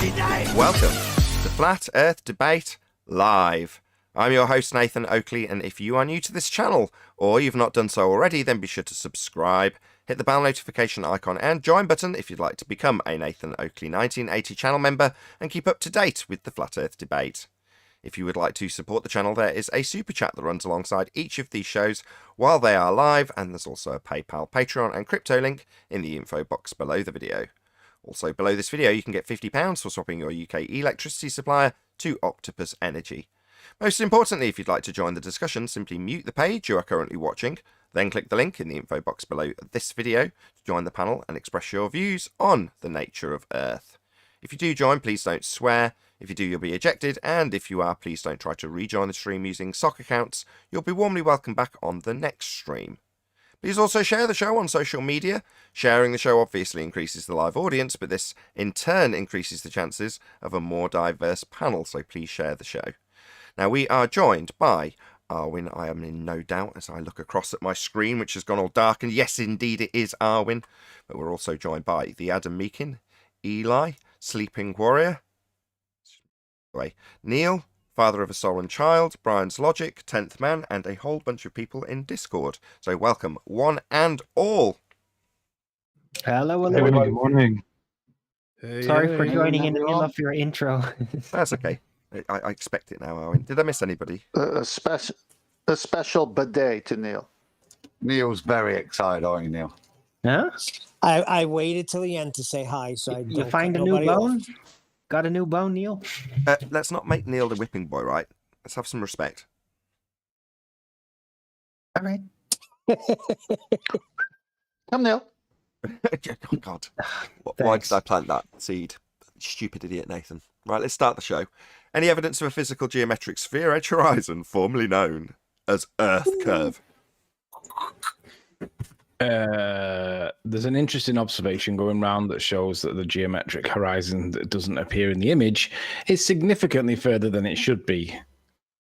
Welcome to Flat Earth Debate Live. I'm your host, Nathan Oakley, and if you are new to this channel, or you've not done so already, then be sure to subscribe, hit the bell notification icon and join button if you'd like to become a Nathan Oakley 1980 channel member and keep up to date with the Flat Earth Debate. If you would like to support the channel, there is a super chat that runs alongside each of these shows while they are live, and there's also a PayPal, Patreon and crypto link in the info box below the video. Also below this video you can get £50 for swapping your UK electricity supplier to Octopus Energy. Most importantly, if you'd like to join the discussion, simply mute the page you are currently watching, then click the link in the info box below this video to join the panel and express your views on the nature of Earth. If you do join, please don't swear. If you do, you'll be ejected, and if you are, please don't try to rejoin the stream using sock accounts. You'll be warmly welcomed back on the next stream. Please also share the show on social media. Sharing the show obviously increases the live audience, but this in turn increases the chances of a more diverse panel, so please share the show. Now, we are joined by Arwin. I am in no doubt as I look across at my screen, which has gone all dark, and yes, indeed, it is Arwin. But we're also joined by the Adam Meakin, Eli, Sleeping Warrior, Neil, Father of a Soul and Child, Brian's Logic, 10th Man, and a whole bunch of people in Discord. So welcome, one and all. Hello, Hey, good morning. Sorry for joining in the middle of your intro. That's okay. I expect it now, Arwin. Did I miss anybody? A special bidet to Neil. Neil's very excited, aren't you, Neil? Huh? I waited till the end to say hi, so I You don't find a cut new nobody bone? off. Got a new bone, Neil? Let's not make Neil the whipping boy, right? Let's have some respect. All right. Come, Neil. Oh, God. Why did I plant that seed? Stupid idiot, Nathan. Right, let's start the show. Any evidence of a physical geometric sphere edge horizon, formerly known as Earth curve? There's an interesting observation going around that shows that the geometric horizon that doesn't appear in the image is significantly further than it should be.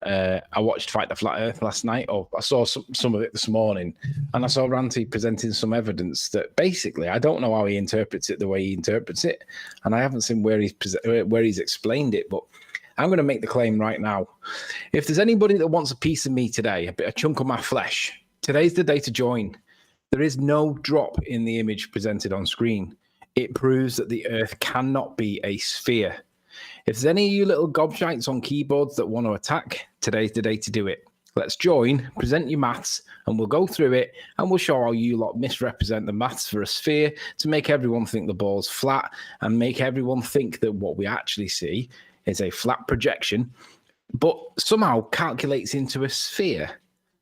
I watched Fight the Flat Earth last night, or I saw some of it this morning, and I saw Ranty presenting some evidence that basically I don't know how he interprets it the way he interprets it, and I haven't seen where he's explained it, but I'm going to make the claim right now. If there's anybody that wants a piece of me today, a chunk of my flesh, today's the day to join. There is no drop in the image presented on screen. It proves that the Earth cannot be a sphere. If there's any of you little gobshites on keyboards that want to attack, today's the day to do it. Let's join, present your maths, and we'll go through it, and we'll show how you lot misrepresent the maths for a sphere to make everyone think the ball's flat and make everyone think that what we actually see is a flat projection, but somehow calculates into a sphere.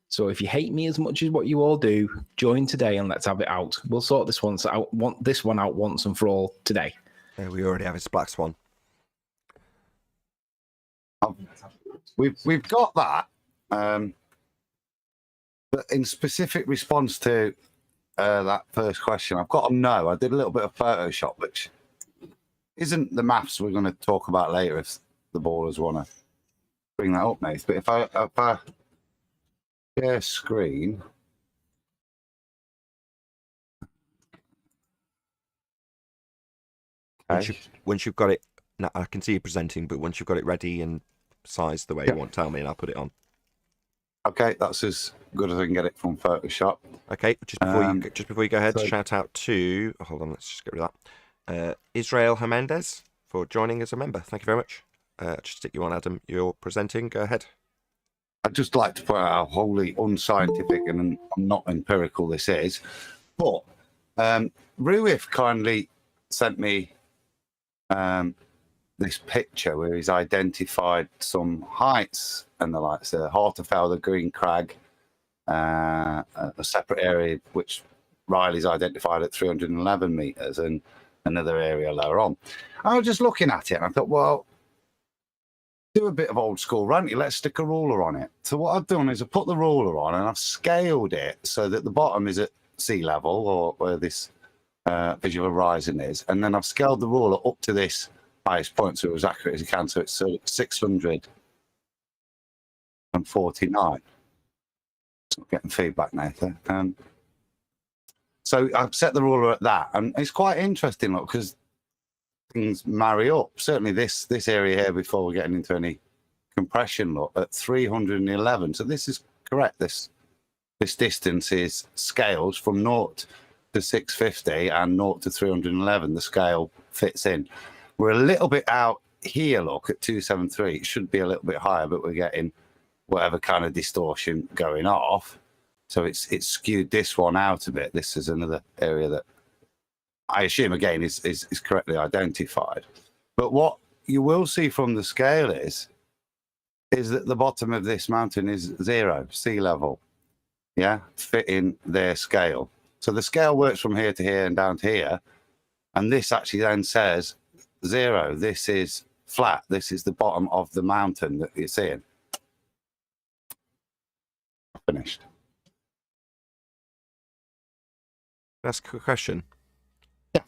So if you hate me as much as what you all do, join today and let's have it out. We'll sort this one out once and for all today. We already have his black swan. We've got that, but in specific response to that first question, I've got to know. I did a little bit of Photoshop, which isn't the maths we're going to talk about later if the ballers want to bring that up, Nate. But if I share screen. Okay. Once you've got it, now I can see you presenting, but once you've got it ready and sized the way you want, tell me and I'll put it on. Okay, that's as good as I can get it from Photoshop. Okay, just before you go ahead, shout out to hold on, let's just get rid of that. Israel Hernandez for joining as a member. Thank you very much. Just stick you on, Adam. You're presenting. Go ahead. I'd just like to point out how wholly unscientific and not empirical this is. But Ruif kindly sent me this picture where he's identified some heights and the likes. Hartefell, the Green Crag, a separate area which Riley's identified at 311 meters, and another area lower on. I was just looking at it and I thought, well, do a bit of old school Ranty, let's stick a ruler on it. So what I've done is I've put the ruler on and I've scaled it so that the bottom is at sea level, or where this visual horizon is, and then I've scaled the ruler up to this highest point so it was accurate as you can, so it's 649. So getting feedback, Nathan. So I've set the ruler at that, and it's quite interesting, look, because things marry up. Certainly this area here, before we're getting into any compression, look at 311. So this is correct. This distance is scaled from 0 to 650 and 0 to 311. The scale fits in. We're a little bit out here, look, at 273. It should be a little bit higher, but we're getting whatever kind of distortion going off. So it's skewed this one out a bit. This is another area that I assume, again, is correctly identified. But what you will see from the scale is that the bottom of this mountain is 0, sea level. Yeah, fitting their scale. So the scale works from here to here and down to here. And this actually then says 0. This is flat. This is the bottom of the mountain that you're seeing. Finished. That's a quick question. Yeah.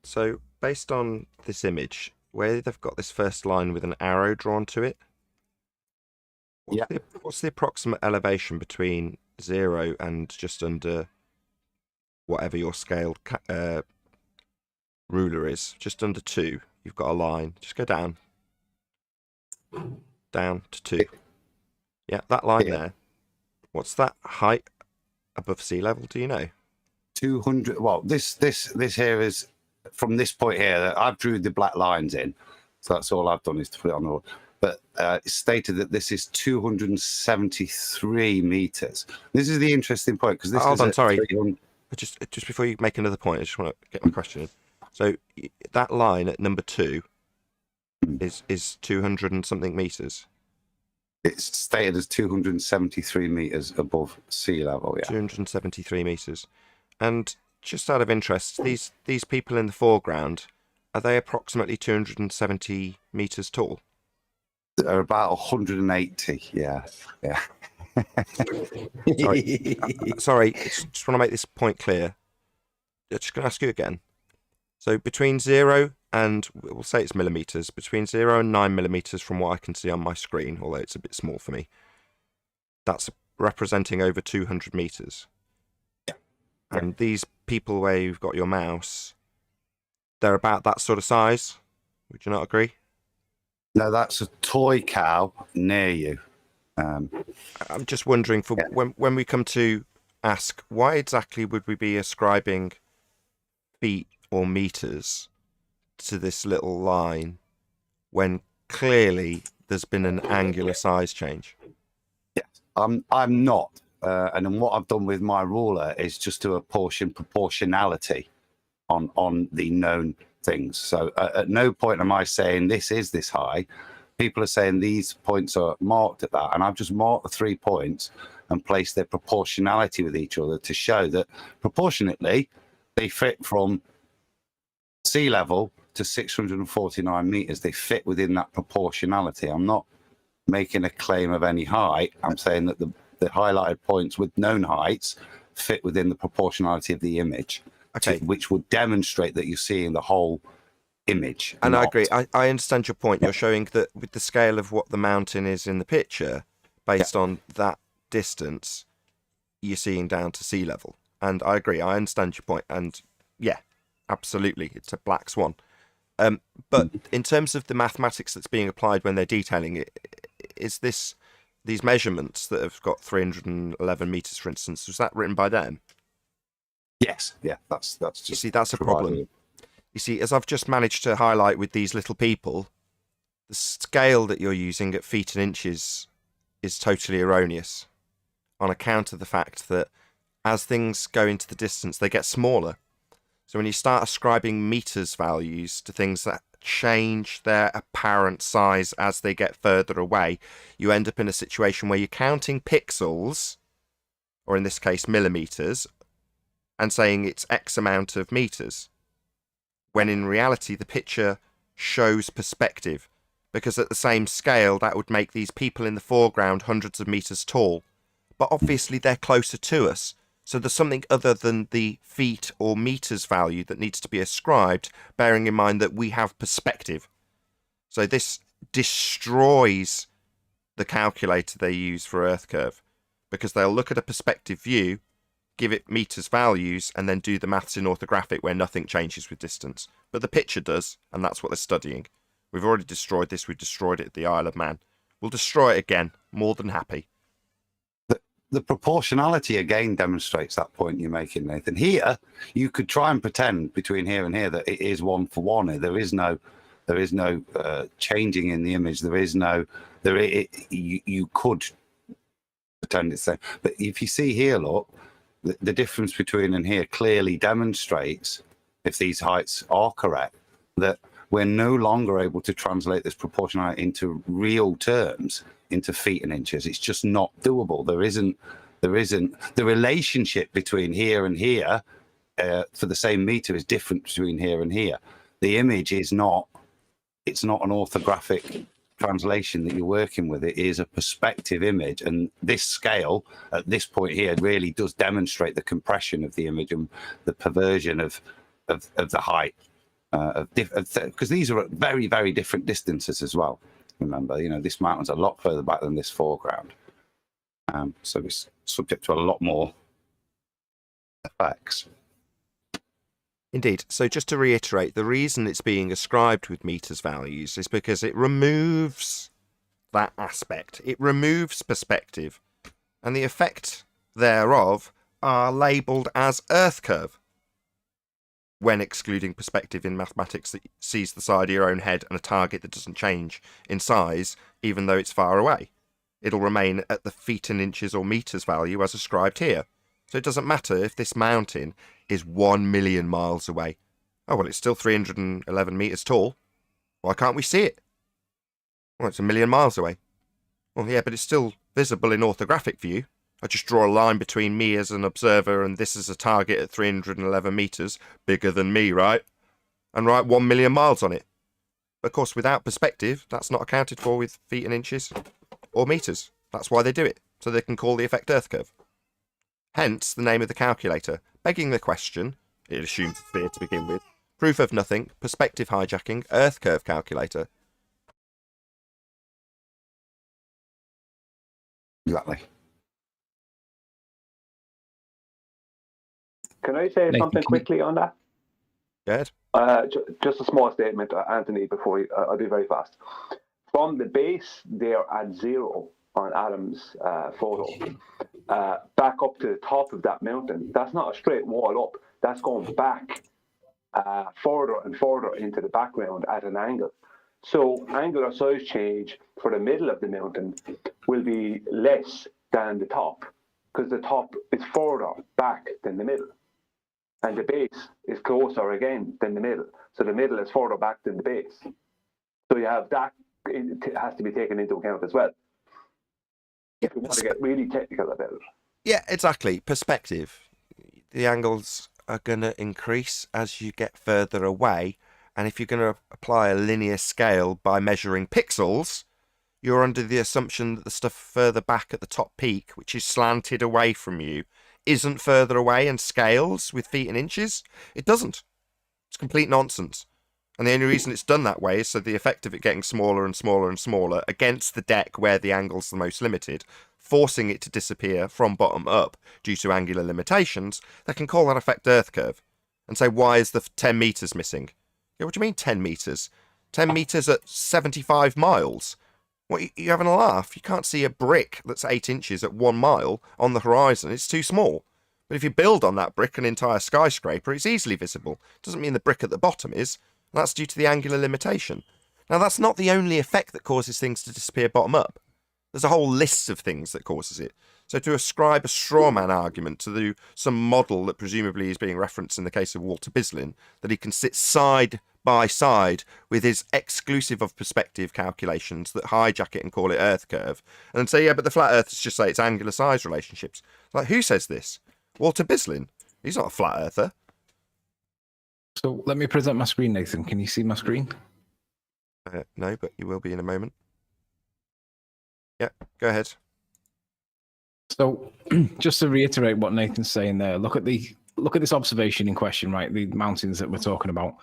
So, based on this image, where they've got this first line with an arrow drawn to it, what's the approximate elevation between 0 and just under whatever your scaled ruler is? Just under 2. You've got a line. Just go down. Down to 2. Yeah, that line there. What's that height above sea level? Do you know? 200. Well, this here is from this point here. I've drew the black lines in, so that's all I've done is to put it on the board. But it's stated that this is 273 meters. This is the interesting point because this. Hold on, sorry. Just before you make another point, I just want to get my question in. So that line at number 2 is 200 and something meters. It's stated as 273 meters above sea level. Yeah, 273 meters. And just out of interest, these people in the foreground, are they approximately 270 meters tall? They're about 180. Yeah. Sorry, just want to make this point clear. I'm just going to ask you again. So between 0 and, we'll say it's millimeters, between 0 and 9 millimeters from what I can see on my screen, although it's a bit small for me, that's representing over 200 meters. Yeah. And these people where you've got your mouse, they're about that sort of size. Would you not agree? No, that's a toy cow near you. I'm just wondering, for when we come to ask, why exactly would we be ascribing feet or meters to this little line when clearly there's been an angular size change? Yes, I'm not. And then what I've done with my ruler is just to apportion proportionality on the known things. So at no point am I saying this is this high. People are saying these points are marked at that, and I've just marked the 3 points and placed their proportionality with each other to show that proportionately they fit from sea level to 649 meters. They fit within that proportionality. I'm not making a claim of any height. I'm saying that the highlighted points with known heights fit within the proportionality of the image, which would demonstrate that you're seeing the whole image. And I agree. I understand your point. You're showing that with the scale of what the mountain is in the picture, based on that distance, you're seeing down to sea level. And I agree. I understand your point. And yeah, absolutely, it's a black swan. But in terms of the mathematics that's being applied when they're detailing it, is these measurements that have got 311 meters, for instance, was that written by them? Yes. Yeah. That's just. You see, that's a problem. You see, as I've just managed to highlight with these little people, the scale that you're using at feet and inches is totally erroneous on account of the fact that as things go into the distance, they get smaller. So when you start ascribing meters values to things that change their apparent size as they get further away, you end up in a situation where you're counting pixels, or in this case millimeters, and saying it's X amount of meters, when in reality the picture shows perspective, because at the same scale that would make these people in the foreground hundreds of meters tall, but obviously they're closer to us, so there's something other than the feet or meters value that needs to be ascribed, bearing in mind that we have perspective. So this destroys the calculator they use for Earth curve, because they'll look at a perspective view, give it meters values, and then do the maths in orthographic where nothing changes with distance. But the picture does, and that's what they're studying. We've already destroyed this. We destroyed it at the Isle of Man. We'll destroy it again. More than happy. The proportionality again demonstrates that point you're making, Nathan. Here, you could try and pretend between here and here that it is 1 for 1. There is no changing in the image. You could pretend it's there. But if you see here, look, the difference between and here clearly demonstrates, if these heights are correct, that we're no longer able to translate this proportionality into real terms, into feet and inches. It's just not doable. There isn't the relationship between here and here for the same meter is different between here and here. The image is not, it's not an orthographic translation that you're working with. It is a perspective image, and this scale at this point here really does demonstrate the compression of the image and the perversion of the height. Because these are at very, very different distances as well. Remember, this mountain's a lot further back than this foreground. So it's subject to a lot more effects. Indeed. So just to reiterate, the reason it's being ascribed with meters values is because it removes that aspect. It removes perspective. And the effect thereof are labelled as Earth curve, when excluding perspective in mathematics that sees the side of your own head and a target that doesn't change in size, even though it's far away. It'll remain at the feet and inches or meters value as ascribed here. So it doesn't matter if this mountain is 1 million miles away. Oh, well, it's still 311 meters tall. Why can't we see it? Well, it's 1 million miles away. Well, yeah, but it's still visible in orthographic view. I just draw a line between me as an observer and this is a target at 311 meters, bigger than me, right? And write 1 million miles on it. Of course, without perspective, that's not accounted for with feet and inches or meters. That's why they do it, so they can call the effect Earth curve. Hence, the name of the calculator, begging the question, it assumes it's there to begin with, proof of nothing, perspective hijacking, Earth curve calculator. Exactly. Can I say something quickly on that? Good. Just a small statement, Anthony, before I'll be very fast. From the base there at 0 on Adam's photo, back up to the top of that mountain, that's not a straight wall up. That's going back further and further into the background at an angle. So angular size change for the middle of the mountain will be less than the top, because the top is further back than the middle. And the base is closer again than the middle. So the middle is further back than the base. So you have that, it has to be taken into account as well. If you want to get really technical about it. Yeah, exactly. Perspective. The angles are going to increase as you get further away. And if you're going to apply a linear scale by measuring pixels, you're under the assumption that the stuff further back at the top peak, which is slanted away from you, isn't further away and scales with feet and inches. It doesn't. It's complete nonsense. And the only reason it's done that way is so the effect of it getting smaller and smaller and smaller against the deck where the angle's the most limited, forcing it to disappear from bottom up due to angular limitations, they can call that effect Earth curve and say, why is the 10 meters missing? Yeah, what do you mean 10 meters? 10 meters at 75 miles? What, you having a laugh? You can't see a brick that's 8 inches at 1 mile on the horizon. It's too small. But if you build on that brick an entire skyscraper, it's easily visible. Doesn't mean the brick at the bottom is. That's due to the angular limitation. Now, that's not the only effect that causes things to disappear bottom up. There's a whole list of things that causes it. So to ascribe a straw man argument to some model that presumably is being referenced in the case of Walter Bislin, that he can sit side by side with his exclusive of perspective calculations that hijack it and call it Earth curve, and then say, yeah, but the flat earthers just say it's angular size relationships. Like, who says this? Walter Bislin. He's not a flat earther. So let me present my screen, Nathan. Can you see my screen? No, but you will be in a moment. Yeah, go ahead. So just to reiterate what Nathan's saying there, look at this observation in question, right? The mountains that we're talking about.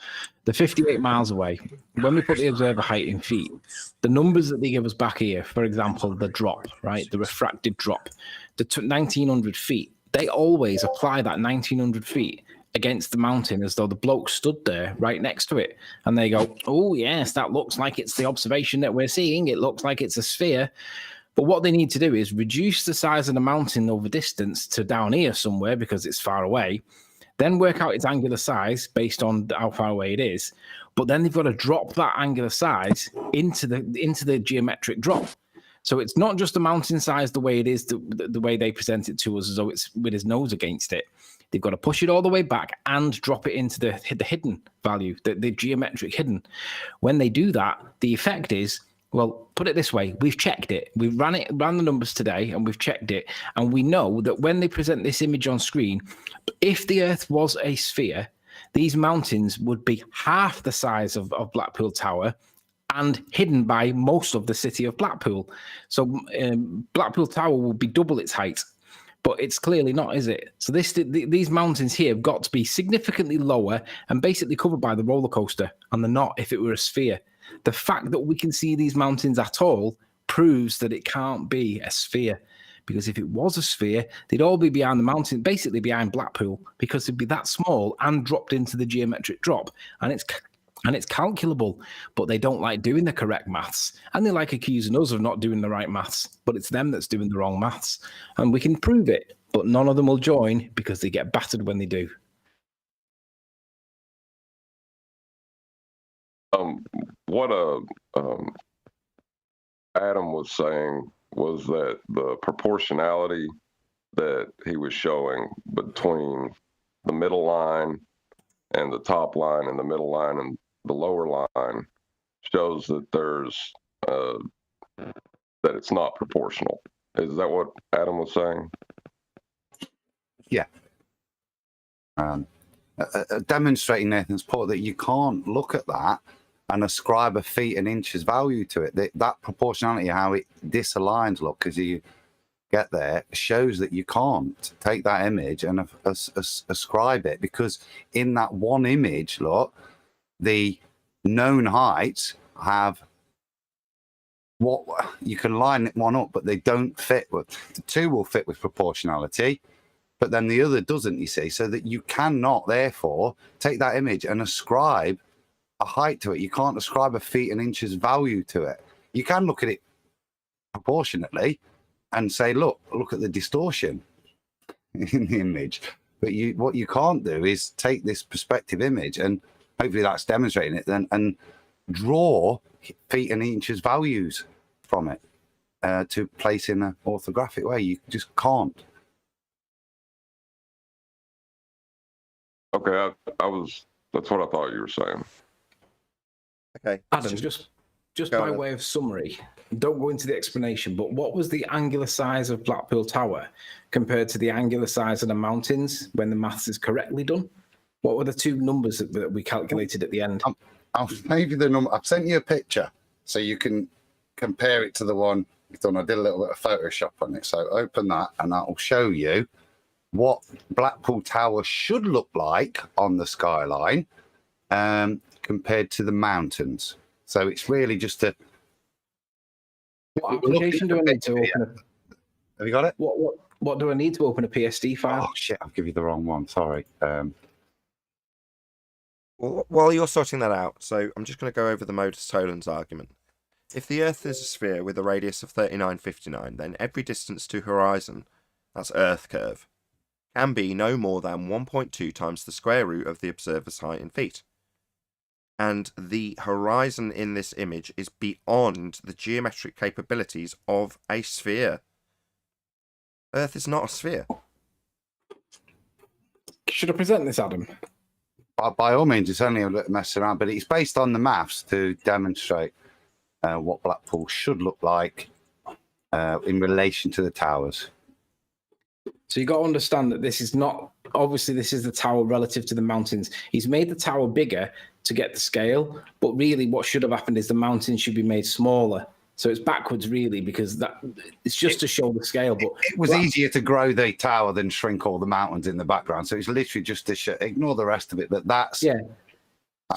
They're 58 miles away. When we put the observer height in feet, the numbers that they give us back here, for example, the drop, right? The refracted drop, the 1900 feet, they always apply that 1900 feet against the mountain as though the bloke stood there right next to it. And they go, oh, yes, that looks like it's the observation that we're seeing. It looks like it's a sphere. But what they need to do is reduce the size of the mountain over distance to down here somewhere because it's far away, then work out its angular size based on how far away it is. But then they've got to drop that angular size into the geometric drop. So it's not just the mountain size the way it is, the way they present it to us as though it's with his nose against it. They've got to push it all the way back and drop it into the hidden value, the geometric hidden. When they do that, the effect is, well, put it this way, we've checked it. We ran the numbers today and we've checked it. And we know that when they present this image on screen, if the Earth was a sphere, these mountains would be half the size of Blackpool Tower and hidden by most of the city of Blackpool. So Blackpool Tower will be double its height. But it's clearly not, is it? So these mountains here have got to be significantly lower and basically covered by the roller coaster, and they're not if it were a sphere. The fact that we can see these mountains at all proves that it can't be a sphere, because if it was a sphere, they'd all be behind the mountain, basically behind Blackpool, because they'd be that small and dropped into the geometric drop, and it's calculable. But they don't like doing the correct maths, and they like accusing us of not doing the right maths, but it's them that's doing the wrong maths, and we can prove it, but none of them will join because they get battered when they do. What Adam was saying was that the proportionality that he was showing between the middle line and the top line and the middle line and the lower line shows that there's that it's not proportional. Is that what Adam was saying? Yeah. Demonstrating Nathan's point that you can't look at that and ascribe a feet and inches value to it. That proportionality, how it disaligns, look, as you get there, shows that you can't take that image and ascribe it, because in that one image, look, the known heights have what you can line one up, but they don't fit. The two will fit with proportionality, but then the other doesn't, you see, so that you cannot therefore take that image and ascribe a height to it. You can't ascribe a feet and inches value to it. You can look at it proportionately and say, look at the distortion in the image. But what you can't do is take this perspective image, and hopefully that's demonstrating it then, and draw feet and inches values from it to place in an orthographic way. You just can't. Okay, that's what I thought you were saying. Okay. Adam, just by way of summary, don't go into the explanation, but what was the angular size of Blackpool Tower compared to the angular size of the mountains when the maths is correctly done? What were the two numbers that we calculated at the end? I'll give you the number. I've sent you a picture so you can compare it to the one we've done. I did a little bit of Photoshop on it. So open that and that will show you what Blackpool Tower should look like on the skyline compared to the mountains. So it's really just a... What application do I need to open? Have you got it? What do I need to open a PSD file? Oh, shit, I'll give you the wrong one. Sorry. Well, while you're sorting that out, so I'm just going to go over the modus tollens argument. If the Earth is a sphere with a radius of 3959, then every distance to horizon, that's Earth curve, can be no more than 1.2 times the square root of the observer's height in feet. And the horizon in this image is beyond the geometric capabilities of a sphere. Earth is not a sphere. Should I present this, Adam? By all means, it's only a little mess around, but it's based on the maths to demonstrate what Blackpool should look like in relation to the towers. So you got to understand that this is not, obviously this is the tower relative to the mountains. He's made the tower bigger to get the scale, but really what should have happened is the mountains should be made smaller. So it's backwards really, because it's just to show the scale. But it was easier to grow the tower than shrink all the mountains in the background. So it's literally just to ignore the rest of it. But that's... Yeah.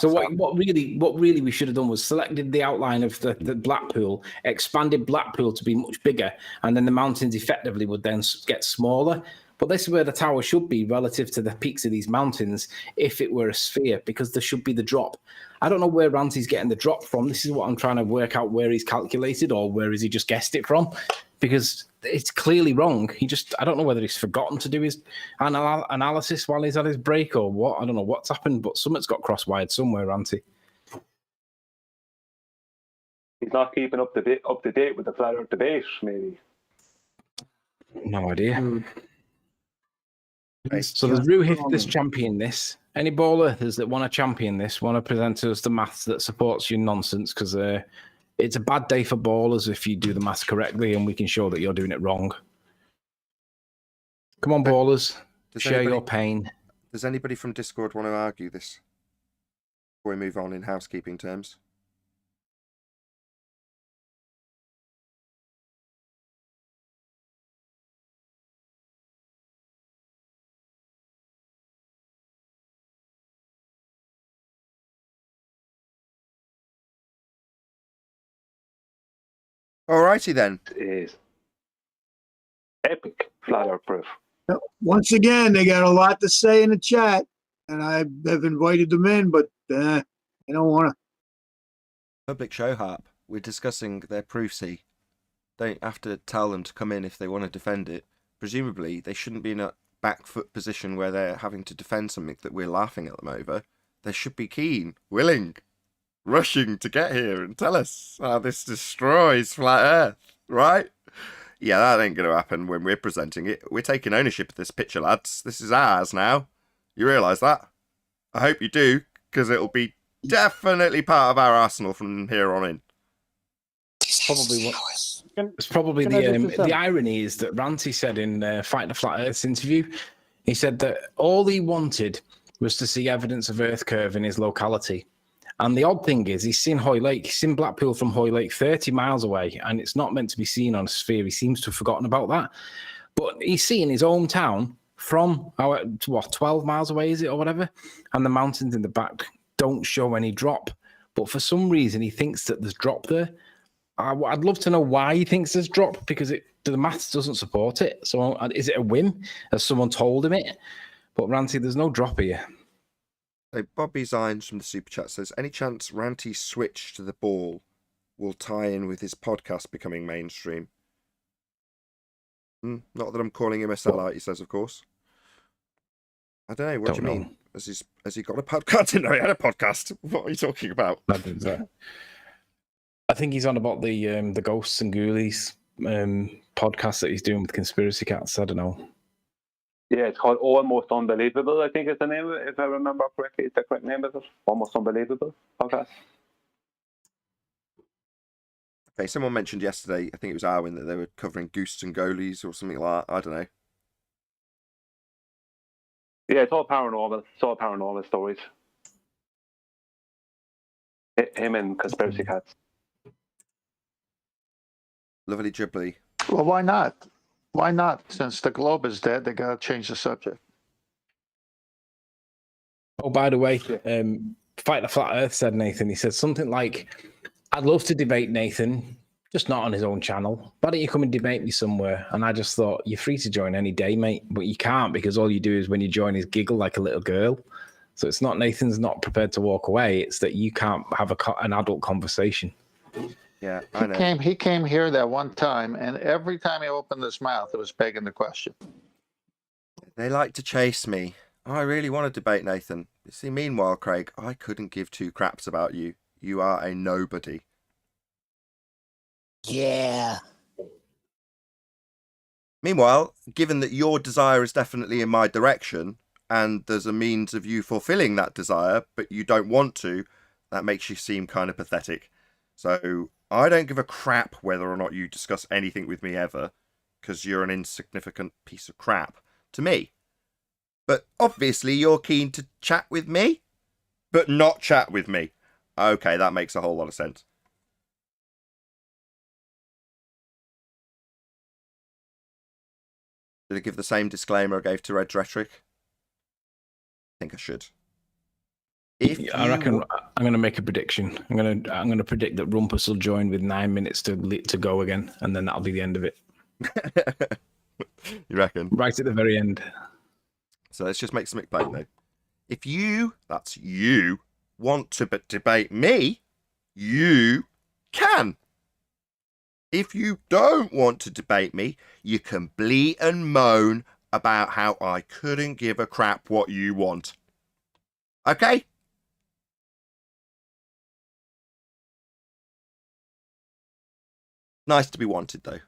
So what really we should have done was selected the outline of the Blackpool, expanded Blackpool to be much bigger, and then the mountains effectively would then get smaller. But this is where the tower should be relative to the peaks of these mountains if it were a sphere, because there should be the drop. I don't know where Ranty's getting the drop from. This is what I'm trying to work out, where he's calculated or where has he just guessed it from, because it's clearly wrong. I don't know whether he's forgotten to do his analysis while he's had his break or what. I don't know what's happened, but something's got cross-wired somewhere, Ranty. He's not keeping up to date with the flat Earth debate, maybe. No idea. So there's Ruhith that's champion this. Any ball earthers that want to champion this, want to present to us the maths that supports your nonsense, because it's a bad day for ballers if you do the maths correctly, and we can show that you're doing it wrong. Come on, ballers, share your pain. Does anybody from Discord want to argue this before we move on in housekeeping terms? Alrighty then. It is epic flat Earth proof. Once again, they got a lot to say in the chat, and I have invited them in, but I don't want to. Public show harp. We're discussing their proofs. Don't have to tell them to come in if they want to defend it. Presumably, they shouldn't be in a back foot position where they're having to defend something that we're laughing at them over. They should be keen, willing, rushing to get here and tell us how this destroys flat Earth, right? Yeah, that ain't going to happen when we're presenting it. We're taking ownership of this picture, lads. This is ours now. You realise that? I hope you do, because it'll be definitely part of our arsenal from here on in. It's probably the irony is that Ranty said in Fight the Flat Earth's interview, he said that all he wanted was to see evidence of Earth curve in his locality. And the odd thing is, he's seen Hoy Lake, he's seen Blackpool from Hoy Lake 30 miles away, and it's not meant to be seen on a sphere. He seems to have forgotten about that. But he's seen his hometown from, 12 miles away, is it, or whatever? And the mountains in the back don't show any drop. But for some reason, he thinks that there's drop there. I'd love to know why he thinks there's drop, because the maths doesn't support it. So is it a whim? Has someone told him it? But Ranty, there's no drop here. So Bobby Zines from the Super Chat says, any chance Ranty's switch to the ball will tie in with his podcast becoming mainstream? Not that I'm calling him a sellout, he says, of course. I don't know, what do you mean? Has he got a podcast? I didn't know he had a podcast. What are you talking about? I think he's on about the Ghosts and Ghoulies podcast that he's doing with Conspiracy Cats. I don't know. Yeah, it's called Almost Unbelievable, I think is the name of it, if I remember correctly. It's the correct name of it. Almost Unbelievable podcast. Okay, someone mentioned yesterday, I think it was Arwin, that they were covering Ghosts and Ghoulies or something like that. I don't know. Yeah, it's all paranormal. It's all paranormal stories. Him and Conspiracy Cats. Lovely jubbly. Well, why not? Why not? Since the globe is dead, they got to change the subject. Oh, by the way, Fight the Flat Earth said, Nathan, he said something like, I'd love to debate Nathan, just not on his own channel. Why don't you come and debate me somewhere? And I just thought, you're free to join any day, mate, but you can't, because all you do is when you join is giggle like a little girl. So it's not Nathan's not prepared to walk away. It's that you can't have an adult conversation. Yeah, I know. He came here that one time, and every time he opened his mouth, it was begging the question. They like to chase me. I really want to debate Nathan. You see, meanwhile, Craig, I couldn't give two craps about you. You are a nobody. Yeah. Meanwhile, given that your desire is definitely in my direction, and there's a means of you fulfilling that desire, but you don't want to, that makes you seem kind of pathetic. So I don't give a crap whether or not you discuss anything with me ever, because you're an insignificant piece of crap to me. But obviously you're keen to chat with me, but not chat with me. Okay, that makes a whole lot of sense. Should I give the same disclaimer I gave to Red's Rhetoric? I think I should. I reckon I'm going to make a prediction. I'm going to predict that Rumpus will join with 9 minutes to go again, and then that'll be the end of it. You reckon? Right at the very end. So let's just make something plain though. If you, that's you, want to debate me, you can. If you don't want to debate me, you can bleat and moan about how I couldn't give a crap what you want. Okay? Nice to be wanted though.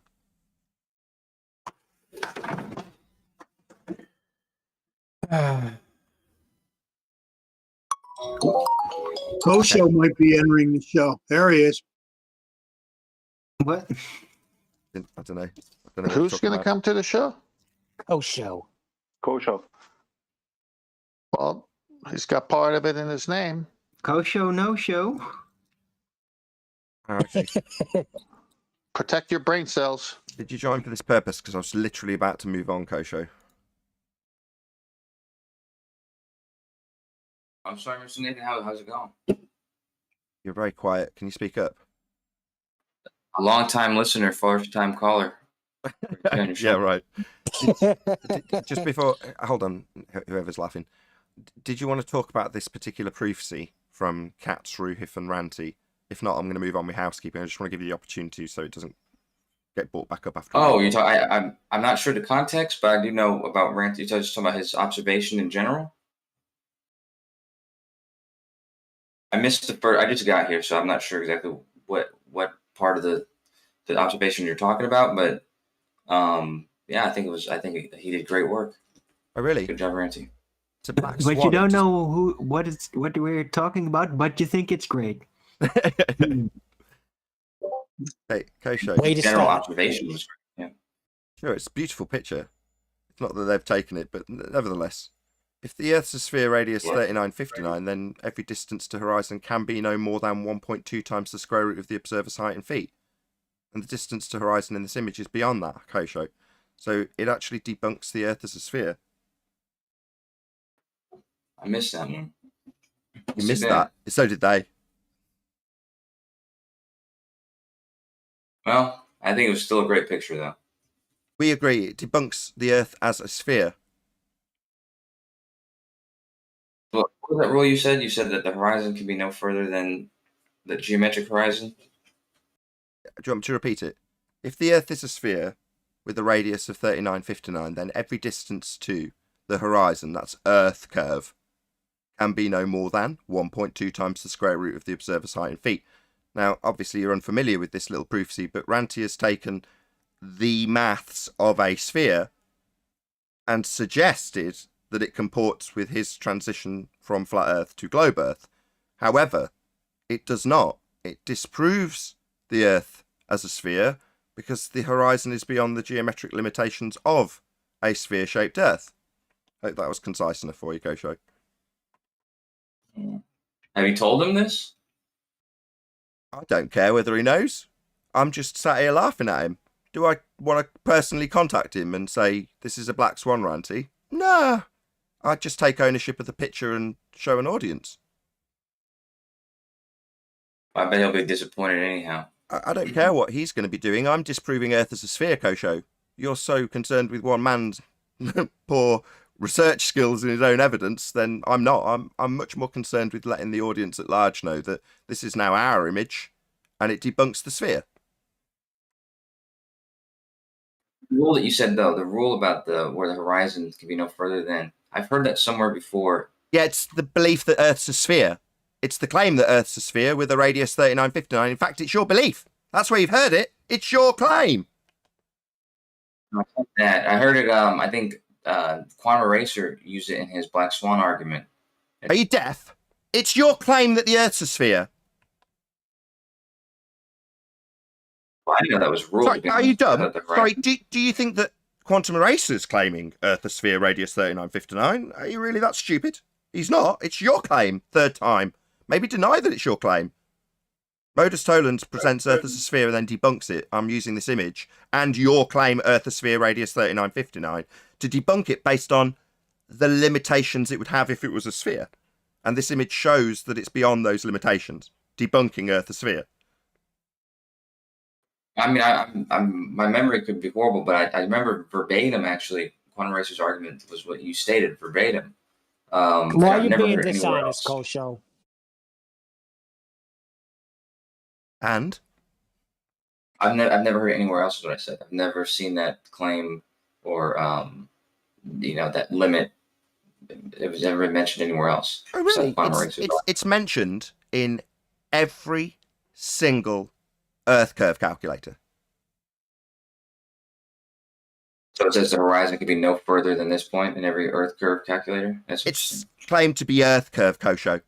Kosho might be entering the show. There he is. What? I don't know. What Who's you're going talking to come to the show? Kosho. Kosho. Well, he's got part of it in his name. Co-show, no show. about. Okay. Protect your brain cells. Did you join for this purpose? Because I was literally about to move on, Kosho. I'm sorry, Mr. Nathan. How's it going? You're very quiet. Can you speak up? A long-time listener, first-time caller. Yeah, right. Just before, hold on, whoever's laughing. Did you want to talk about this particular prophecy from Katz, Ruhif, and Ranty? If not, I'm going to move on with housekeeping. I just want to give you the opportunity so it doesn't get brought back up after. Oh, you talk. I'm not sure the context, but I do know about Ranty. You're just talking about his observation in general. I missed the first. I just got here, so I'm not sure exactly what part of the observation you're talking about. But yeah, I think he did great work. Oh, really? Good job, Ranty. It's a black But you swan. don't know what we're talking about, but you think it's great. Hey, Kosho. Way to General start. observation was great. Yeah. Sure, it's a beautiful picture. It's not that they've taken it, but nevertheless. If the Earth's a sphere radius 3959, then every distance to horizon can be no more than 1.2 times the square root of the observer's height in feet. And the distance to horizon in this image is beyond that, Kosho. So it actually debunks the Earth as a sphere. I missed that one. You missed that. So did they. Well, I think it was still a great picture, though. We agree. It debunks the Earth as a sphere. What was that rule you said? You said that the horizon can be no further than the geometric horizon? Do you want me to repeat it? If the Earth is a sphere with a radius of 3959, then every distance to the horizon, that's Earth curve, can be no more than 1.2 times the square root of the observer's height in feet. Now, obviously, you're unfamiliar with this little prophecy, but Ranty has taken the maths of a sphere and suggested that it comports with his transition from flat Earth to globe Earth. However, it does not. It disproves the Earth as a sphere because the horizon is beyond the geometric limitations of a sphere-shaped Earth. Hope that was concise enough for you, Kosho. Have you told him this? I don't care whether he knows. I'm just sat here laughing at him. Do I want to personally contact him and say, this is a black swan, Ranty? Nah. I'd just take ownership of the picture and show an audience. I bet he'll be disappointed anyhow. I don't care what he's going to be doing. I'm disproving Earth as a sphere, Kosho. You're so concerned with one man's poor research skills and his own evidence, then I'm not. I'm much more concerned with letting the audience at large know that this is now our image and it debunks the sphere. The rule that you said, though, the rule about where the horizon can be no further than, I've heard that somewhere before. Yeah, it's the belief that Earth's a sphere. It's the claim that Earth's a sphere with a radius 3959. In fact, it's your belief. That's where you've heard it. It's your claim. I heard it, I think Quantum Eraser used it in his Black Swan argument. Are you deaf? It's your claim that the Earth's a sphere. Well, I didn't know that was ruled. Sorry, are you dumb? Sorry, do you think that Quantum Eraser's claiming Earth a sphere radius 3959? Are you really that stupid? He's not. It's your claim. Third time. Maybe deny that it's your claim. Modus Toland presents Earth as a sphere and then debunks it. I'm using this image and your claim Earth a sphere radius 3959 to debunk it based on the limitations it would have if it was a sphere. And this image shows that it's beyond those limitations, debunking Earth a sphere. I mean, my memory could be horrible, but I remember verbatim actually. Quantum Racer's argument was what you stated verbatim. Why are I've you never being heard it anywhere dishonest, else. Kosho? And I've never heard it anywhere else. Is what I said. I've never seen that claim or that limit. It was never mentioned anywhere else. oh, really, Quantum Racer's it's mentioned in every single Earth curve calculator. So it says the horizon could be no further than this point in every Earth curve calculator. It's claimed to be Earth curve, Kosho.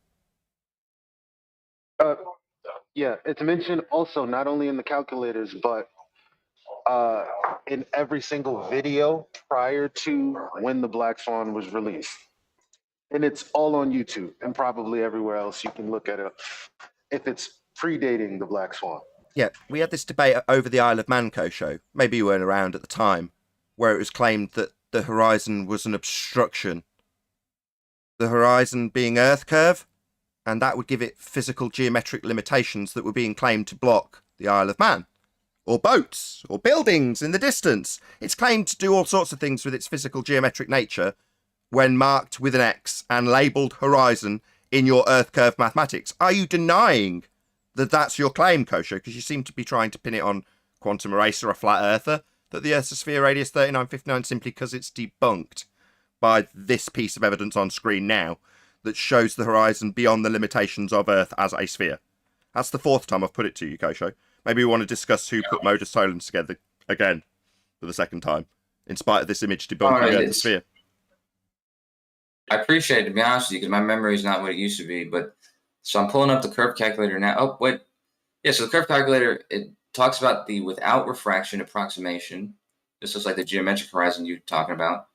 Yeah, it's mentioned also not only in the calculators, but in every single video prior to when the Black Swan was released. And it's all on YouTube and probably everywhere else you can look at it if it's predating the Black Swan. Yeah, we had this debate over the Isle of Man, Kosho. Maybe you weren't around at the time, where it was claimed that the horizon was an obstruction. The horizon being Earth curve, and that would give it physical geometric limitations that were being claimed to block the Isle of Man. Or boats, or buildings in the distance. It's claimed to do all sorts of things with its physical geometric nature when marked with an X and labelled horizon in your Earth curve mathematics. Are you denying that that's your claim, Kosho? Because you seem to be trying to pin it on Quantum Eraser, a flat earther, that the Earth's a sphere radius 3959 simply because it's debunked by this piece of evidence on screen now that shows the horizon beyond the limitations of Earth as a sphere. That's the fourth time I've put it to you, Kosho. Maybe we want to discuss who put Modus Solens together again for the second time, in spite of this image debunking Earth as a sphere. I appreciate it, to be honest with you, because my memory is not what it used to be. But so I'm pulling up the curve calculator now. Oh, wait. Yeah, so the curve calculator, it talks about the without refraction approximation. This looks like the geometric horizon you're talking about.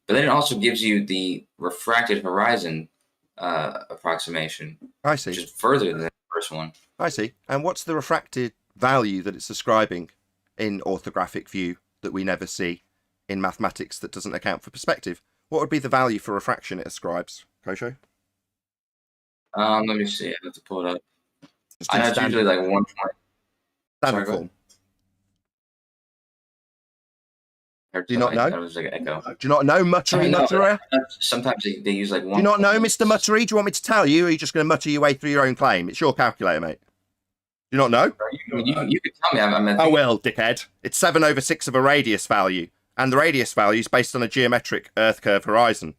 But then it also gives you the refracted horizon approximation. I see. Which is further than the first one. I see. And what's the refracted value that it's ascribing in orthographic view that we never see in mathematics that doesn't account for perspective? What would be the value for refraction it ascribes, Kosho? Let me see. I have to pull it up. I know it's usually like 1 point. Standard form. Do you not know? That was like an echo. Do you not know, mutterer? Sometimes they use like 1. Do you not know, Mr. Muttery? Do you want me to tell you, or are you just going to mutter your way through your own claim? It's your calculator, mate. Do you not know? You could tell me. Oh, well, dickhead. It's 7/6 of a radius value, and the radius value is based on a geometric Earth curve horizon.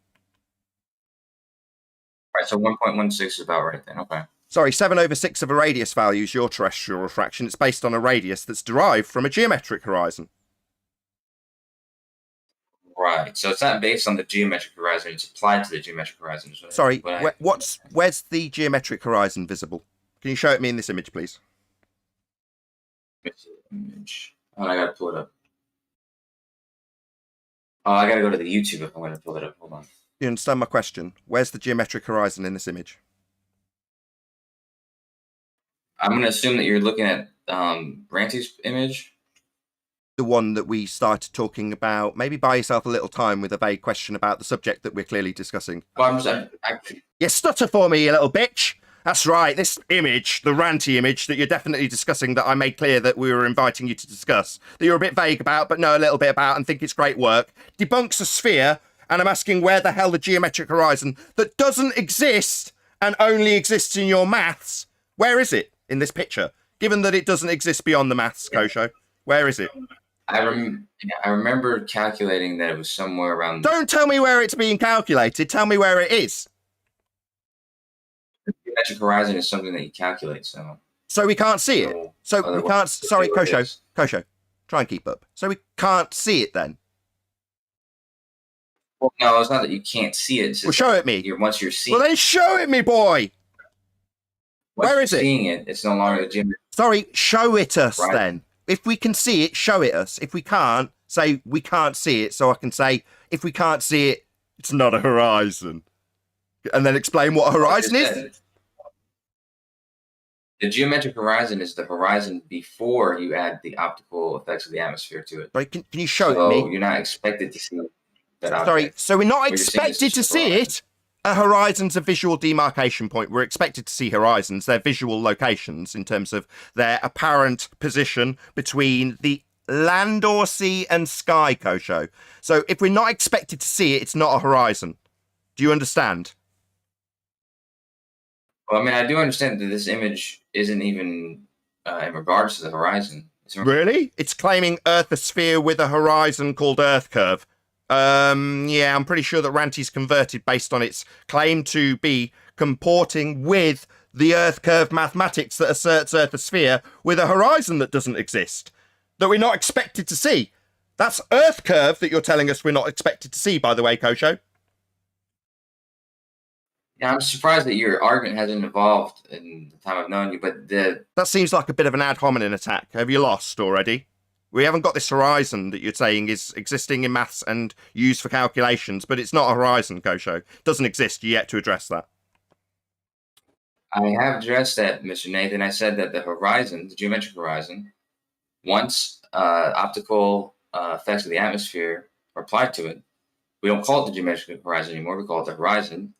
Right, so 1.16 is about right then. Okay. Sorry, 7/6 of a radius value is your terrestrial refraction. It's based on a radius that's derived from a geometric horizon. Right, so it's not based on the geometric horizon, it's applied to the geometric horizon. Sorry, where's the geometric horizon visible? Can you show it me in this image, please? Image. Oh, I gotta pull it up. Oh, I gotta go to the YouTube if I'm gonna pull it up. Hold on. You understand my question? Where's the geometric horizon in this image? I'm gonna assume that you're looking at Ranty's image. The one that we started talking about. Maybe buy yourself a little time with a vague question about the subject that we're clearly discussing. Well, You stutter for me, you little bitch. That's right, this image, the Ranty image that you're definitely discussing, that I made clear that we were inviting you to discuss, that you're a bit vague about, but know a little bit about and think it's great work, debunks a sphere, and I'm asking where the hell the geometric horizon that doesn't exist and only exists in your maths, where is it in this picture? Given that it doesn't exist beyond the maths, Kosho, where is it? I remember calculating that it was somewhere around... Don't tell me where it's being calculated, tell me where it is. The geometric horizon is something that you calculate, so... So we can't see it? So we can't... Sorry, Kosho, try and keep up. So we can't see it then? Well, no, it's not that you can't see it. Well, show it me. Once you're seeing Well, then show it me, boy! Where is it? Seeing it, it's no longer the geometric... Sorry, show it us then. If we can see it, show it us. If we can't, say we can't see it, so I can say, if we can't see it, it's not a horizon. And then explain what a horizon is. The geometric horizon is the horizon before you add the optical effects of the atmosphere to it. Sorry, can you show it me? You're not expected to see that. Sorry, so we're not expected to see it? a horizon's a visual demarcation point. We're expected to see horizons. They're visual locations in terms of their apparent position between the land or sea and sky, Kosho. So if we're not expected to see it, it's not a horizon. Do you understand? Well, I mean, I do understand that this image isn't even in regards to the horizon. Really? It's claiming Earthosphere with a horizon called Earth Curve. Yeah, I'm pretty sure that Ranty's converted based on its claim to be comporting with the Earth Curve mathematics that asserts Earthosphere with a horizon that doesn't exist, that we're not expected to see. That's Earth Curve that you're telling us we're not expected to see, by the way, Kosho. Yeah, I'm surprised that your argument hasn't evolved in the time I've known you, but that seems like a bit of an ad hominem attack. Have you lost already? We haven't got this horizon that you're saying is existing in maths and used for calculations, but it's not a horizon, Kosho. It doesn't exist. You yet to address that. I have addressed that, Mr. Nathan. I said that the horizon, the geometric horizon, once optical effects of the atmosphere are applied to it, we don't call it the geometric horizon anymore. We call it the horizon.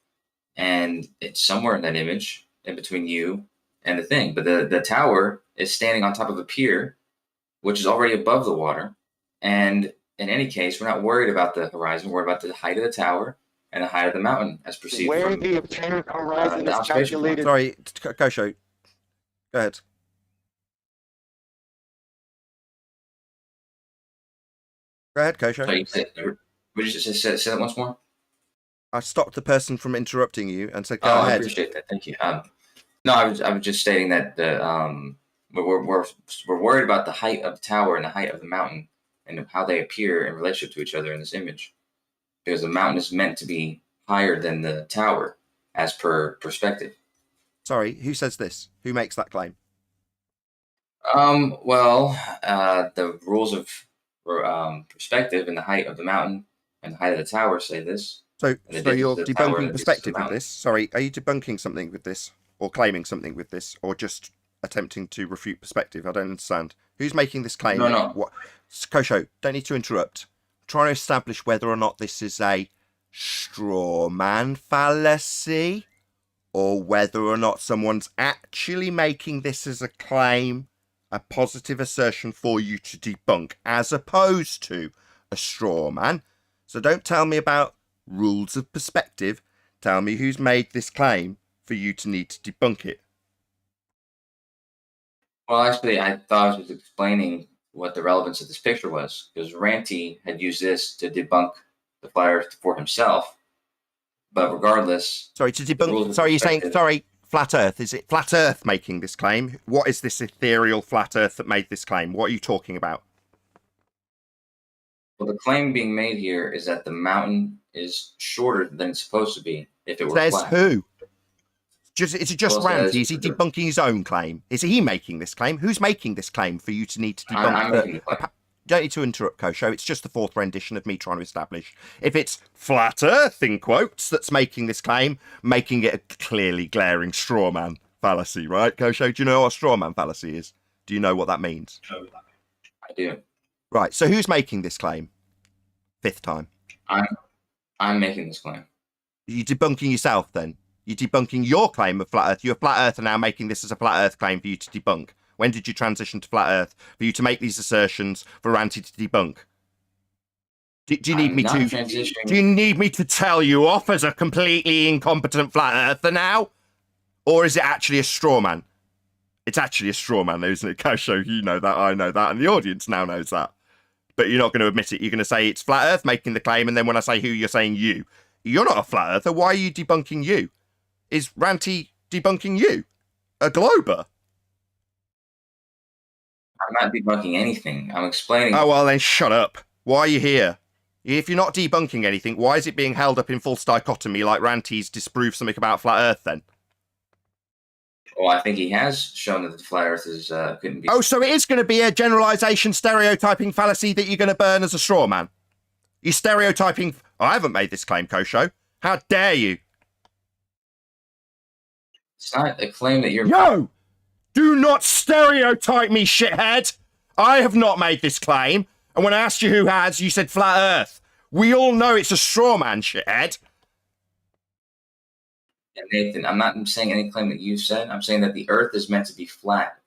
And it's somewhere in that image, in between you and the thing. But the tower is standing on top of a pier, which is already above the water. And in any case, we're not worried about the horizon. We're worried about the height of the tower and the height of the mountain as perceived. Where from, the apparent horizon is calculated. Sorry, Kosho. Go ahead. Go ahead, Kosho. Sorry, would you just say that once more? I stopped the person from interrupting you and said, "Go ahead." I appreciate that. Thank you. No, I was just stating that we're worried about the height of the tower and the height of the mountain and how they appear in relationship to each other in this image, because the mountain is meant to be higher than the tower as per perspective. Sorry, who says this? Who makes that claim? Well, the rules of perspective and the height of the mountain and the height of the tower say this. So you're debunking perspective with this? Sorry, are you debunking something with this, or claiming something with this, or just attempting to refute perspective? I don't understand. Who's making this claim? No. What? Kosho, don't need to interrupt. I'm trying to establish whether or not this is a straw man fallacy, or whether or not someone's actually making this as a claim, a positive assertion for you to debunk, as opposed to a straw man. So don't tell me about rules of perspective. Tell me who's made this claim for you to need to debunk it. Well, actually, I thought I was explaining what the relevance of this picture was, because Ranty had used this to debunk the flat Earth for himself. But regardless, sorry, to debunk. Sorry, you're saying flat Earth. Is it flat Earth making this claim? What is this ethereal flat Earth that made this claim? What are you talking about? Well, the claim being made here is that the mountain is shorter than it's supposed to be if it were Says flat. Who? Is it just Ranty? Is he the debunking his own claim? Is he making this claim? Who's making this claim for you to need to debunk? I'm making the claim. Don't need to interrupt, Kosho. It's just the fourth rendition of me trying to establish if it's flat Earth, in quotes, that's making this claim, making it a clearly glaring straw man fallacy, right, Kosho? Do you know what a straw man fallacy is? Do you know what that means? I do. Right, so who's making this claim? Fifth time. I'm making this claim. You're debunking yourself then? You're debunking your claim of flat Earth. You're a flat Earther now making this as a flat Earth claim for you to debunk. When did you transition to flat Earth for you to make these assertions for Ranty to debunk? Do you need me to? Do you need me to tell you off as a completely incompetent flat Earther now, or is it actually a straw man? It's actually a straw man, though, isn't it, Kosho? You know that, I know that, and the audience now knows that. But you're not going to admit it. You're going to say it's flat Earth making the claim, and then when I say who, you're saying you. You're not a flat Earther. Why are you debunking you? Is Ranty debunking you? A glober? I'm not debunking anything. I'm explaining. Oh, well, then shut up. Why are you here? If you're not debunking anything, why is it being held up in false dichotomy like Ranty's disproved something about flat Earth then? Well, I think he has shown that the flat Earth is couldn't be. Oh, so it is going to be a generalization stereotyping fallacy that you're going to burn as a straw man? You're stereotyping. Oh, I haven't made this claim, Kosho. How dare you? It's not a claim that you're. No! Do not stereotype me, shithead! I have not made this claim, and when I asked you who has, you said flat Earth. We all know it's a straw man, shithead. And Nathan, I'm not saying any claim that you said. I'm saying that the Earth is meant to be flat.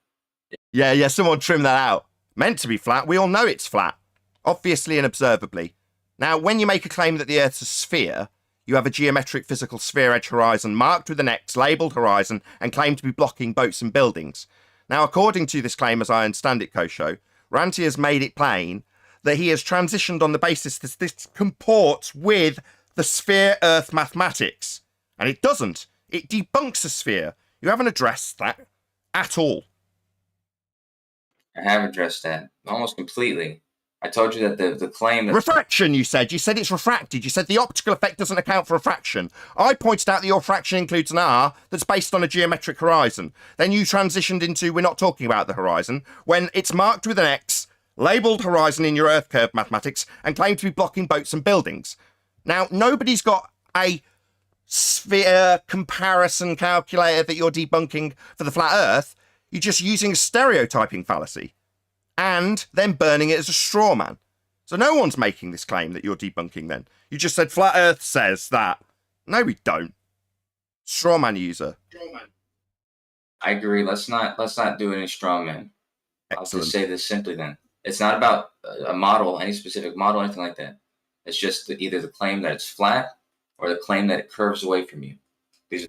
Yeah, someone trim that out. Meant to be flat. We all know it's flat, obviously and observably. Now, when you make a claim that the Earth's a sphere, you have a geometric physical sphere edge horizon marked with an X, labelled horizon, and claimed to be blocking boats and buildings. Now, according to this claim, as I understand it, Kosho, Ranty has made it plain that he has transitioned on the basis that this comports with the sphere Earth mathematics. And it doesn't. It debunks a sphere. You haven't addressed that at all. I have addressed that almost completely. I told you that the claim that refraction, you said it's refracted. You said the optical effect doesn't account for refraction. I pointed out that your refraction includes an R that's based on a geometric horizon. Then you transitioned into we're not talking about the horizon when it's marked with an X, labelled horizon in your Earth curve mathematics, and claimed to be blocking boats and buildings. Now, nobody's got a sphere comparison calculator that you're debunking for the flat Earth. You're just using a stereotyping fallacy and then burning it as a straw man. So no one's making this claim that you're debunking then. You just said flat Earth says that. No, we don't. Straw man user. I agree. Let's not do any straw man. I'll Excellent. just say this simply then. It's not about a model, any specific model, anything like that. It's just either the claim that it's flat or the claim that it curves away from you.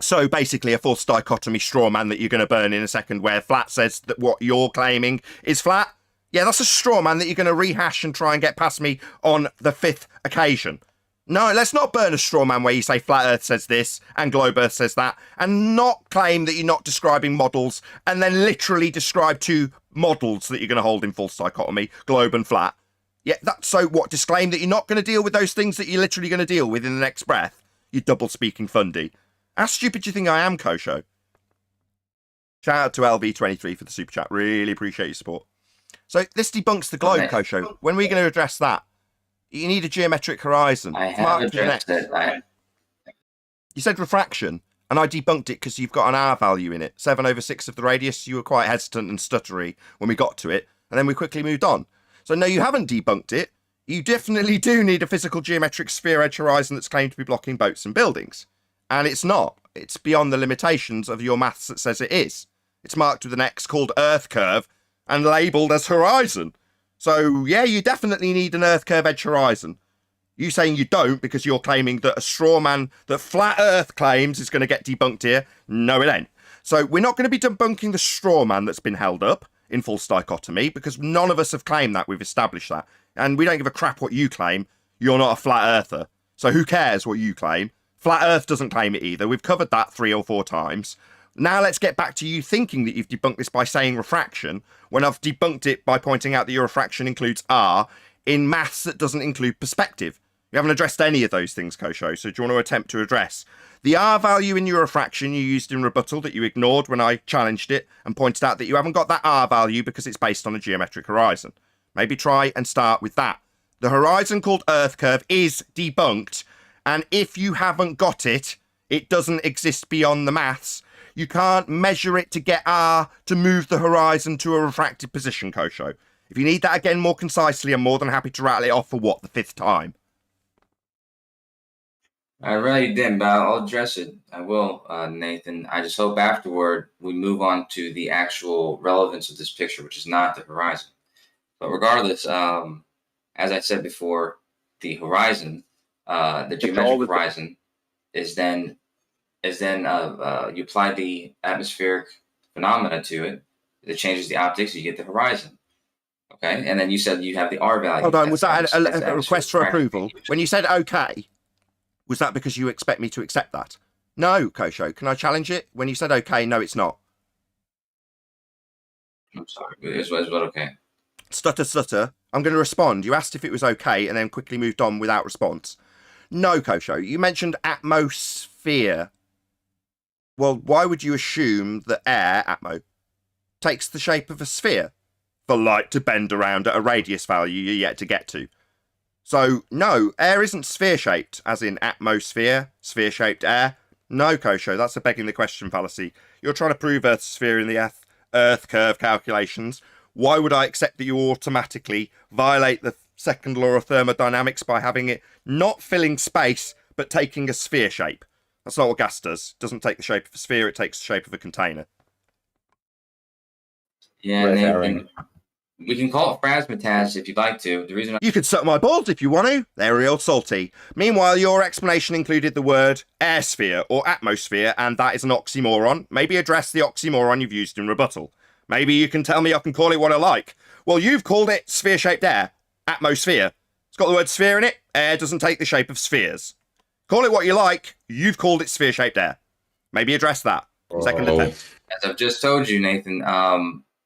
So basically a false dichotomy straw man that you're going to burn in a second where flat says that what you're claiming is flat. Yeah, that's a straw man that you're going to rehash and try and get past me on the 5th occasion. No, let's not burn a straw man where you say flat Earth says this and globe Earth says that and not claim that you're not describing models and then literally describe 2 models that you're going to hold in false dichotomy, globe and flat. Yeah, so what, disclaim that you're not going to deal with those things that you're literally going to deal with in the next breath? You double-speaking fundy. How stupid do you think I am, Kosho? Shout out to LV23 for the super chat. Really appreciate your support. So this debunks the globe, Kosho. When are we going to address that? You need a geometric horizon. I have addressed it. You said refraction, and I debunked it because you've got an R value in it. 7/6 of the radius. You were quite hesitant and stuttery when we got to it, and then we quickly moved on. So no, you haven't debunked it. You definitely do need a physical geometric sphere edge horizon that's claimed to be blocking boats and buildings. And it's not. It's beyond the limitations of your maths that says it is. It's marked with an X called Earth curve and labelled as horizon. So, yeah, you definitely need an Earth curve edge horizon. You saying you don't because you're claiming that a straw man that flat Earth claims is going to get debunked here. No, it ain't. So we're not going to be debunking the straw man that's been held up in false dichotomy because none of us have claimed that. We've established that. And we don't give a crap what you claim. You're not a flat earther. So who cares what you claim? Flat Earth doesn't claim it either. We've covered that 3 or 4 times. Now let's get back to you thinking that you've debunked this by saying refraction, when I've debunked it by pointing out that your refraction includes R in maths that doesn't include perspective. You haven't addressed any of those things, Kosho, so do you want to attempt to address the R value in your refraction you used in rebuttal that you ignored when I challenged it and pointed out that you haven't got that R value because it's based on a geometric horizon? Maybe try and start with that. The horizon called Earth curve is debunked, and if you haven't got it, it doesn't exist beyond the maths. You can't measure it to get R to move the horizon to a refracted position, Kosho. If you need that again more concisely, I'm more than happy to rattle it off for what, the 5th time? I really didn't, but I'll address it. I will, Nathan. I just hope afterward we move on to the actual relevance of this picture, which is not the horizon. But regardless, as I said before, the horizon, the geometric horizon, is then you apply the atmospheric phenomena to it. It changes the optics. You get the horizon. Okay, and then you said you have the R value. Hold on, was that a request for approval? When you said okay, was that because you expect me to accept that? No, Kosho. Can I challenge it? When you said okay, no, it's not. I'm sorry, but it's what okay. Stutter. I'm going to respond. You asked if it was okay and then quickly moved on without response. No, Kosho. You mentioned atmosphere. Well, why would you assume that air, atmo, takes the shape of a sphere for light to bend around at a radius value you're yet to get to? So, no, air isn't sphere-shaped, as in atmosphere, sphere-shaped air. No, Kosho, that's a begging the question fallacy. You're trying to prove Earth's sphere in the Earth curve calculations. Why would I accept that you automatically violate the second law of thermodynamics by having it not filling space, but taking a sphere shape? That's not what gas does. It doesn't take the shape of a sphere, it takes the shape of a container. Yeah, Nathan. We can call it phrasmataz if you'd like to. The reason you could suck my balls if you want to. They're real salty. Meanwhile, your explanation included the word air sphere or atmosphere, and that is an oxymoron. Maybe address the oxymoron you've used in rebuttal. Maybe you can tell me I can call it what I like. Well, you've called it sphere-shaped air, atmosphere. It's got the word sphere in it. Air doesn't take the shape of spheres. Call it what you like. You've called it sphere-shaped air. Maybe address that. Second attempt. As I've just told you, Nathan,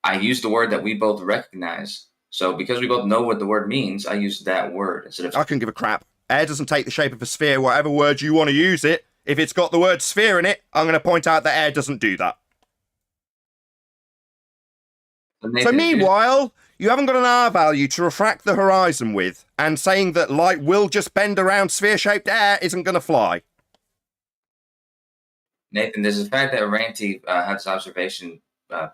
I used the word that we both recognize. So because we both know what the word means, I use that word instead of... I can give a crap. Air doesn't take the shape of a sphere, whatever word you want to use it. If it's got the word sphere in it, I'm going to point out that air doesn't do that. So meanwhile, you haven't got an R value to refract the horizon with, and saying that light will just bend around sphere-shaped air isn't going to fly. Nathan, does the fact that Ranty had this observation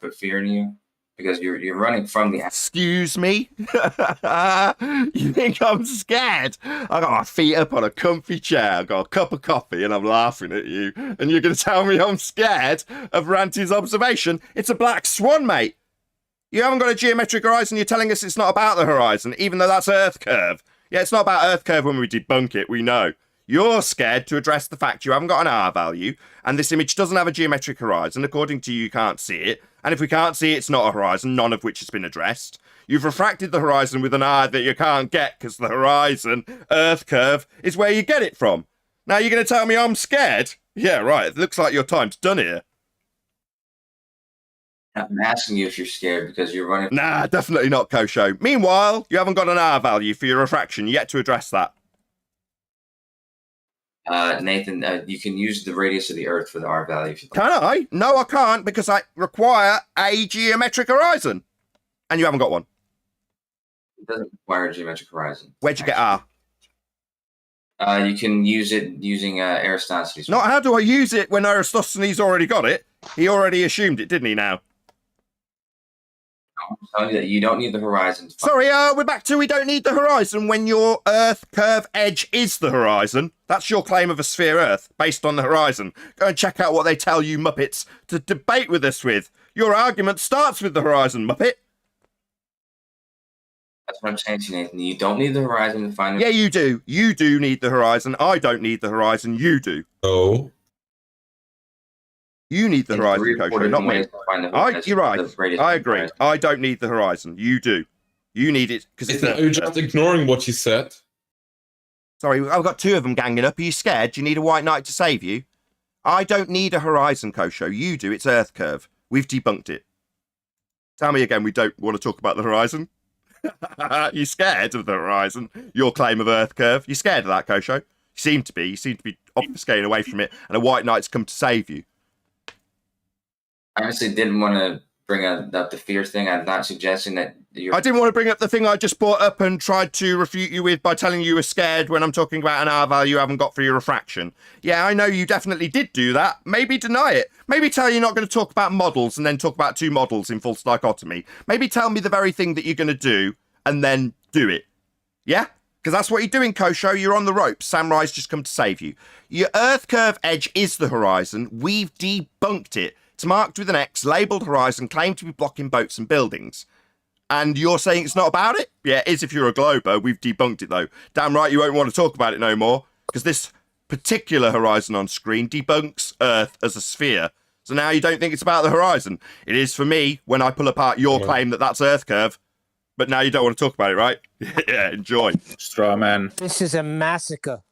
put fear in you? Because you're running from the... Excuse me? You think I'm scared? I got my feet up on a comfy chair, I got a cup of coffee, and I'm laughing at you. And you're going to tell me I'm scared of Ranty's observation? It's a black swan, mate. You haven't got a geometric horizon, you're telling us it's not about the horizon, even though that's Earth curve. Yeah, it's not about Earth curve when we debunk it, we know. You're scared to address the fact you haven't got an R value, and this image doesn't have a geometric horizon. According to you can't see it. And if we can't see it, it's not a horizon, none of which has been addressed. You've refracted the horizon with an R that you can't get because the horizon, Earth curve, is where you get it from. Now you're going to tell me I'm scared? Yeah, right. It looks like your time's done here. I'm asking you if you're scared because you're running... Nah, definitely not, Kosho. Meanwhile, you haven't got an R value for your refraction yet to address that. Nathan, you can use the radius of the Earth for the R value. If you like. Can I? No, I can't, because I require a geometric horizon. And you haven't got one. It doesn't require a geometric horizon. Where'd you get R? You can use it using Aristophanes. Not how do I use it when Aristophanes already got it? He already assumed it, didn't he, now? I'm telling you that you don't need the horizon. Sorry, we're back to we don't need the horizon when your Earth curve edge is the horizon. That's your claim of a sphere Earth, based on the horizon. Go and check out what they tell you Muppets to debate with us with. Your argument starts with the horizon, Muppet. That's what I'm saying to you, Nathan. You don't need the horizon to find... Yeah, you do. You do need the horizon. I don't need the horizon. You do. Oh. You need the horizon, Kosho, not me. You're right. I agree. I don't need the horizon. You do. You need it because it's... You're just ignoring what you said. Sorry, I've got two of them ganging up. Are you scared? Do you need a white knight to save you? I don't need a horizon, Kosho. You do. It's Earth curve. We've debunked it. Tell me again we don't want to talk about the horizon. You scared of the horizon? Your claim of Earth curve? You scared of that, Kosho? You seem to be. You seem to be obfuscating away from it, and a white knight's come to save you. I honestly didn't want to bring up the fear thing. I'm not suggesting that you're... I didn't want to bring up the thing I just brought up and tried to refute you with by telling you were scared when I'm talking about an R value you haven't got for your refraction. Yeah, I know you definitely did do that. Maybe deny it. Maybe tell you're not going to talk about models and then talk about two models in false dichotomy. Maybe tell me the very thing that you're going to do and then do it. Yeah? Because that's what you're doing, Kosho. You're on the ropes. Samurai's just come to save you. Your Earth curve edge is the horizon. We've debunked it. It's marked with an X, labelled horizon, claimed to be blocking boats and buildings. And you're saying it's not about it? Yeah, it is if you're a glober. We've debunked it, though. Damn right you won't want to talk about it no more, because this particular horizon on screen debunks Earth as a sphere. So now you don't think it's about the horizon. It is for me when I pull apart your claim that that's Earth curve. But now you don't want to talk about it, right? Yeah, enjoy. Straw man. This is a massacre.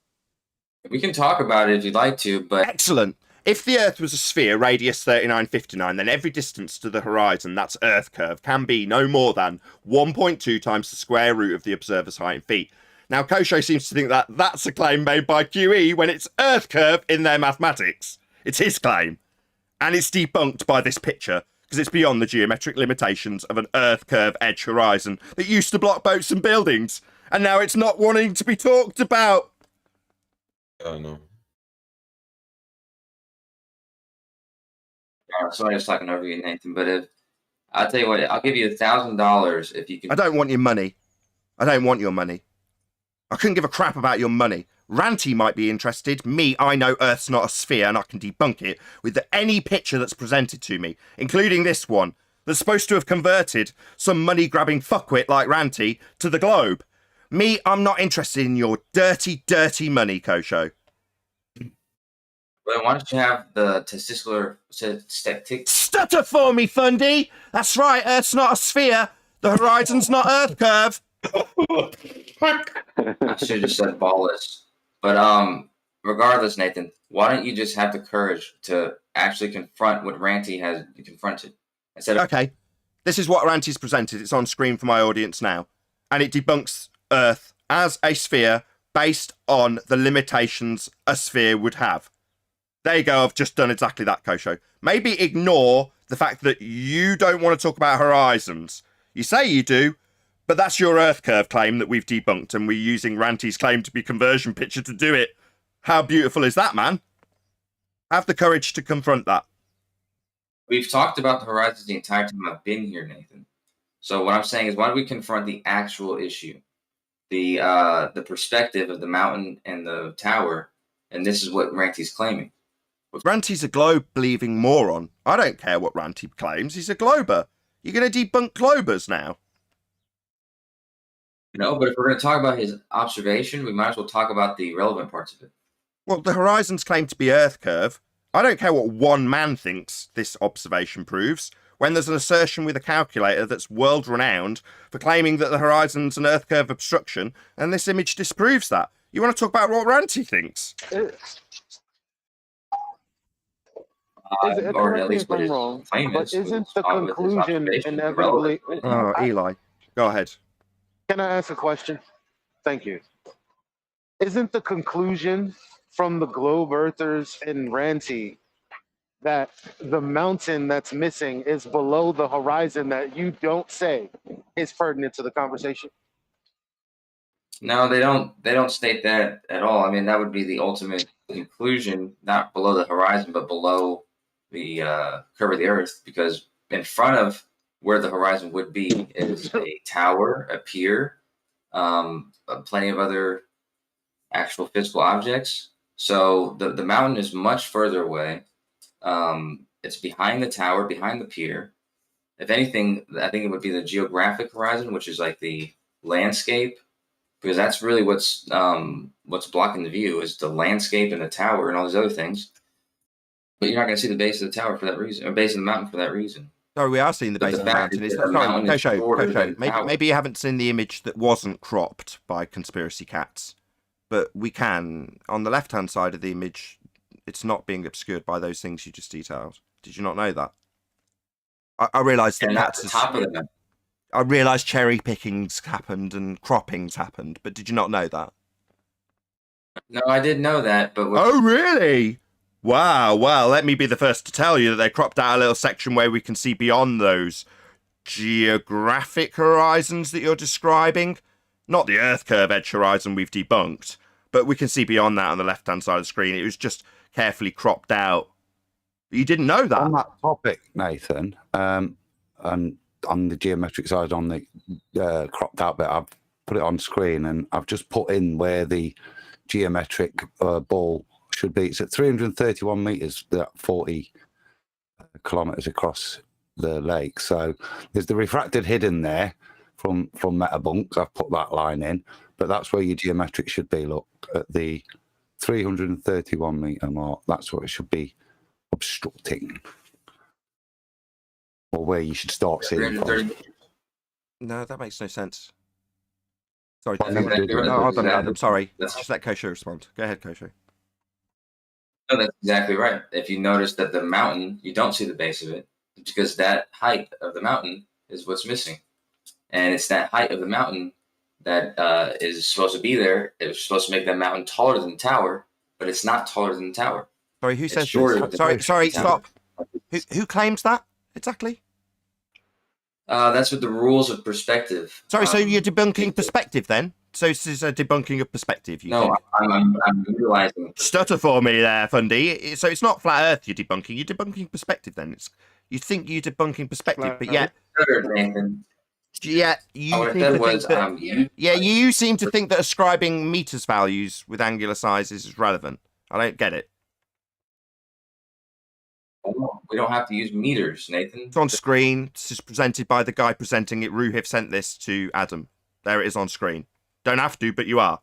We can talk about it if you'd like to, but... Excellent. If the Earth was a sphere, radius 3959, then every distance to the horizon, that's Earth curve, can be no more than 1.2 times the square root of the observer's height in feet. Now, Kosho seems to think that that's a claim made by QE when it's Earth curve in their mathematics. It's his claim. And it's debunked by this picture, because it's beyond the geometric limitations of an Earth curve edge horizon that used to block boats and buildings. And now it's not wanting to be talked about. Oh, no. Sorry I was talking over you, Nathan, but I'll tell you what, I'll give you $1,000 if you can... I don't want your money. I don't want your money. I couldn't give a crap about your money. Ranty might be interested. Me, I know Earth's not a sphere and I can debunk it with any picture that's presented to me, including this one, that's supposed to have converted some money-grabbing fuckwit like Ranty to the globe. Me, I'm not interested in your dirty, dirty money, Kosho. Well, why don't you have the testicular static? Stutter for me, Fundy! That's right, Earth's not a sphere. The horizon's not Earth curve. I should have just said ballless. But regardless, Nathan, why don't you just have the courage to actually confront what Ranty has confronted? Instead of Okay, this is what Ranty's presented. It's on screen for my audience now. And it debunks Earth as a sphere based on the limitations a sphere would have. There you go, I've just done exactly that, Kosho. Maybe ignore the fact that you don't want to talk about horizons. You say you do, but that's your Earth curve claim that we've debunked, and we're using Ranty's claim to be conversion picture to do it. How beautiful is that, man? Have the courage to confront that. we've talked about the horizons the entire time I've been here, Nathan. So what I'm saying is, why don't we confront the actual issue, the perspective of the mountain and the tower, and this is what Ranty's claiming. Ranty's a globe-believing moron. I don't care what Ranty claims. He's a glober. You're going to debunk globers now. No, but if we're going to talk about his observation, we might as well talk about the relevant parts of it. Well, the horizons claim to be Earth curve. I don't care what one man thinks this observation proves, when there's an assertion with a calculator that's world-renowned for claiming that the horizon's an Earth curve obstruction, and this image disproves that. You want to talk about what Ranty thinks? Or at least what his wrong, claim but is. isn't the conclusion inevitably? Oh, Eli, go ahead. Can I ask a question? Thank you. Isn't the conclusion from the globe earthers and Ranty that the mountain that's missing is below the horizon that you don't say is pertinent to the conversation? No, they don't state that at all. I mean, that would be the ultimate conclusion, not below the horizon, but below the curve of the Earth, because in front of where the horizon would be is a tower, a pier, plenty of other actual physical objects. So the mountain is much further away. It's behind the tower, behind the pier. If anything, I think it would be the geographic horizon, which is like the landscape, because that's really what's blocking the view is the landscape and the tower and all these other things. But you're not going to see the base of the tower for that reason, or base of the mountain for that reason. Sorry, we are seeing the base of the mountain. It's not, sorry, Kosho. Maybe you haven't seen the image that wasn't cropped by conspiracy cats, but we can. On the left-hand side of the image, it's not being obscured by those things you just detailed. Did you not know that? I realised that that's the top of the mountain. I realised cherry pickings happened and croppings happened, but did you not know that? No, I did know that, but oh, really? Wow, well, let me be the first to tell you that they cropped out a little section where we can see beyond those geographic horizons that you're describing. Not the Earth curve edge horizon we've debunked, but we can see beyond that on the left-hand side of the screen. It was just carefully cropped out. You didn't know that? On that topic, Nathan, and on the geometric side, on the cropped out bit, I've put it on screen and I've just put in where the geometric ball should be. It's at 331 meters, that 40 kilometers across the lake. So there's the refracted hidden there from Metabunks. I've put that line in, but that's where your geometric should be. Look at the 331 meter mark. That's what it should be obstructing, or where you should start seeing. No, that makes no sense. Sorry, I'm sorry. Let's just let Kosho respond. Go ahead, Kosho. No, that's exactly right. If you notice that the mountain, you don't see the base of it, because that height of the mountain is what's missing. And it's that height of the mountain that is supposed to be there. It was supposed to make that mountain taller than the tower, but it's not taller than the tower. Sorry, who says this? Sorry, stop. Who claims that exactly? That's what the rules of perspective. Sorry, so you're debunking perspective then? So this is a debunking of perspective. No, I'm utilizing. Stutter for me there, Fundy. So it's not flat Earth you're debunking perspective then. You think you're debunking perspective, but yet. Yeah, you what I seem said to was, think that, you seem to think that ascribing meters values with angular sizes is relevant. I don't get it. We don't have to use meters, Nathan. It's on screen. This is presented by the guy presenting it. Ruhiv sent this to Adam. There it is on screen. Don't have to, but you are.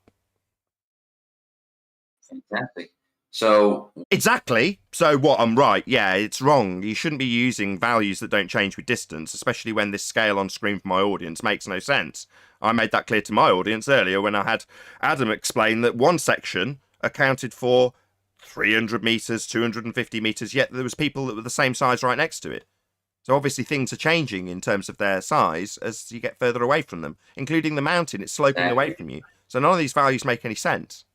Fantastic. So exactly. So what? I'm right. Yeah, it's wrong. You shouldn't be using values that don't change with distance, especially when this scale on screen for my audience makes no sense. I made that clear to my audience earlier when I had Adam explain that one section accounted for 300 meters, 250 meters, yet there was people that were the same size right next to it. So obviously things are changing in terms of their size as you get further away from them, including the mountain. It's sloping away from you. So none of these values make any sense.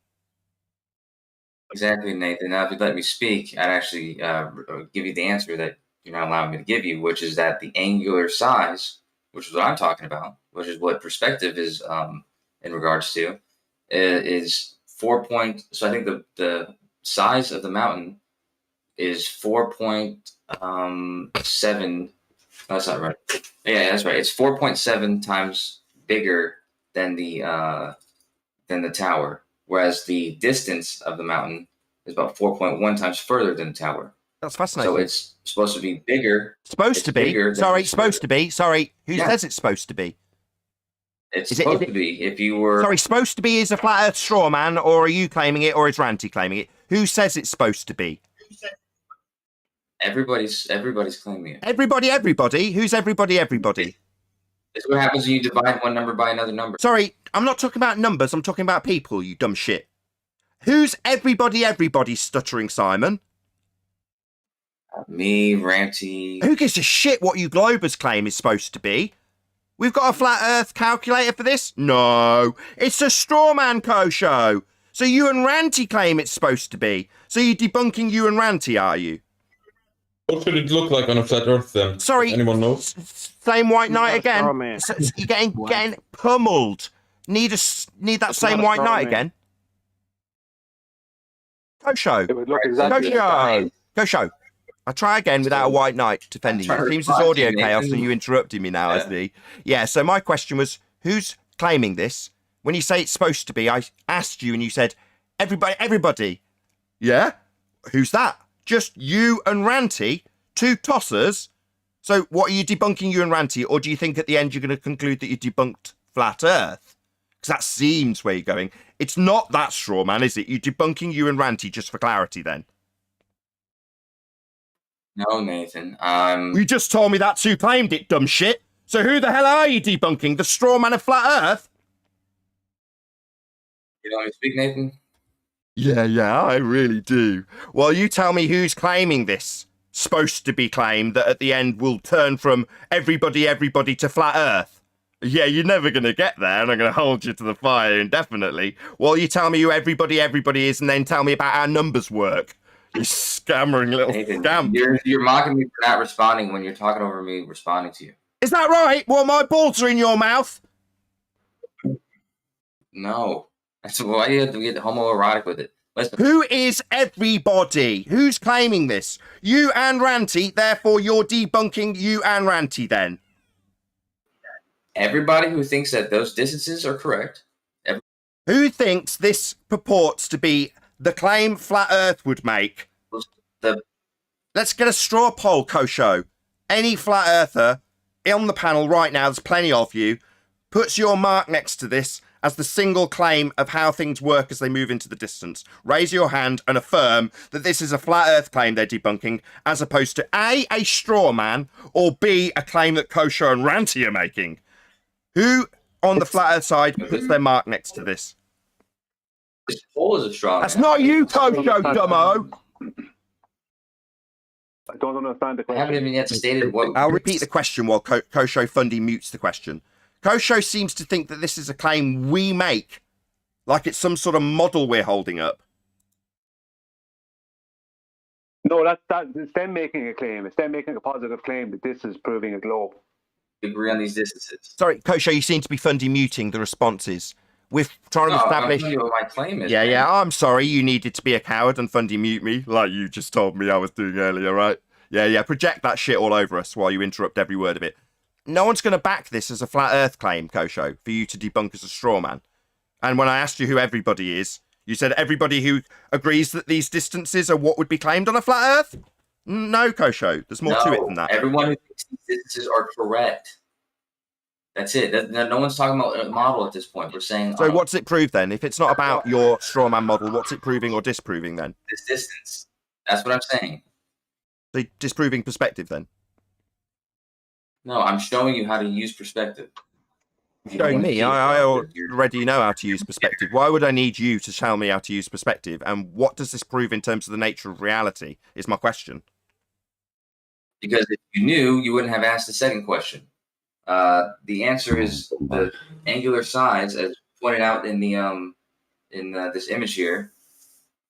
Exactly, Nathan. Now, if you'd let me speak, I'd actually give you the answer that you're not allowing me to give you, which is that the angular size, which is what I'm talking about, which is what perspective is in regards to, is 4 point. So I think the size of the mountain is 4.7. That's not right. Yeah, that's right. It's 4.7 times bigger than the tower. Whereas the distance of the mountain is about 4.1 times further than the tower. That's fascinating. So it's supposed to be bigger. Supposed to be. Sorry, supposed to be. Sorry, who says it's supposed to be? It's supposed to be. If you were... Sorry, supposed to be is a flat earth straw man, or are you claiming it, or is Ranty claiming it? Who says it's supposed to be? Everybody's claiming it. Everybody? Who's everybody? It's what happens when you divide one number by another number. Sorry, I'm not talking about numbers. I'm talking about people, you dumb shit. Who's everybody stuttering, Simon? Me, Ranty. Who gives a shit what you Globers claim is supposed to be? We've got a flat earth calculator for this? No. It's a straw man show. So you and Ranty claim it's supposed to be. So you're debunking you and Ranty, are you? What should it look like on a flat Earth then? Sorry, anyone knows? Same white knight again. So you're getting pummeled. Need that same white knight again. Go show. It would look exactly Go show. I try again without a white knight defending you. It seems there's audio chaos and you interrupted me now, SD. Yeah, so my question was, who's claiming this? When you say it's supposed to be, I asked you and you said, everybody. Yeah? Who's that? Just you and Ranty? Two tossers? So what, are you debunking you and Ranty, or do you think at the end you're going to conclude that you debunked Flat Earth? Because that seems where you're going. It's not that straw man, is it? You're debunking you and Ranty just for clarity then? No, Nathan. You just told me that's who claimed it, dumb shit. So who the hell are you debunking? The straw man of Flat Earth? You don't want me to speak, Nathan? Yeah, I really do. Well, you tell me who's claiming this. Supposed to be claimed that at the end will turn from everybody to Flat Earth. Yeah, you're never going to get there, and I'm going to hold you to the fire indefinitely. Well, you tell me who everybody is, and then tell me about how numbers work. You scammering little Nathan, scamp. You're mocking me for not responding when you're talking over me responding to you. Is that right? Well, my balls are in your mouth. No. That's why you have to get homoerotic with it. Listen. Who is everybody? Who's claiming this? You and Ranty, therefore you're debunking you and Ranty then. Everybody who thinks that those distances are correct. Who thinks this purports to be the claim Flat Earth would make? Let's get a straw poll, Kosho. Any Flat Earther on the panel right now, there's plenty of you, puts your mark next to this as the single claim of how things work as they move into the distance. Raise your hand and affirm that this is a Flat Earth claim they're debunking, as opposed to A, a straw man, or B, a claim that Kosho and Ranty are making. Who on the Flat Earth side puts their mark next to this? This poll is a straw man. That's not you, Kosho, dumbo. I don't understand the question. I haven't even yet stated what... I'll repeat the question while Kosho Fundy mutes the question. Kosho seems to think that this is a claim we make, like it's some sort of model we're holding up. No, it's them making a claim. It's them making a positive claim that this is proving a globe. Agree on these distances. Sorry, Kosho, you seem to be Fundy muting the responses. We're trying to establish... I'm what my claim is. Yeah, I'm sorry you needed to be a coward and Fundy mute me, like you just told me I was doing earlier, right? Yeah, project that shit all over us while you interrupt every word of it. no one's going to back this as a flat Earth claim, Kosho, for you to debunk as a straw man. And when I asked you who everybody is, you said everybody who agrees that these distances are what would be claimed on a flat Earth? No, Kosho. There's more to it than that. Everyone who thinks these distances are correct. That's it. No one's talking about a model at this point. We're saying. So what's it prove then? If it's not about your straw man model, what's it proving or disproving then? This distance. That's what I'm saying. So disproving perspective then? No, I'm showing you how to use perspective. Showing me? I already know how to use perspective. Why would I need you to tell me how to use perspective? And what does this prove in terms of the nature of reality is my question. Because if you knew, you wouldn't have asked the second question. The answer is the angular size, as pointed out in the this image here.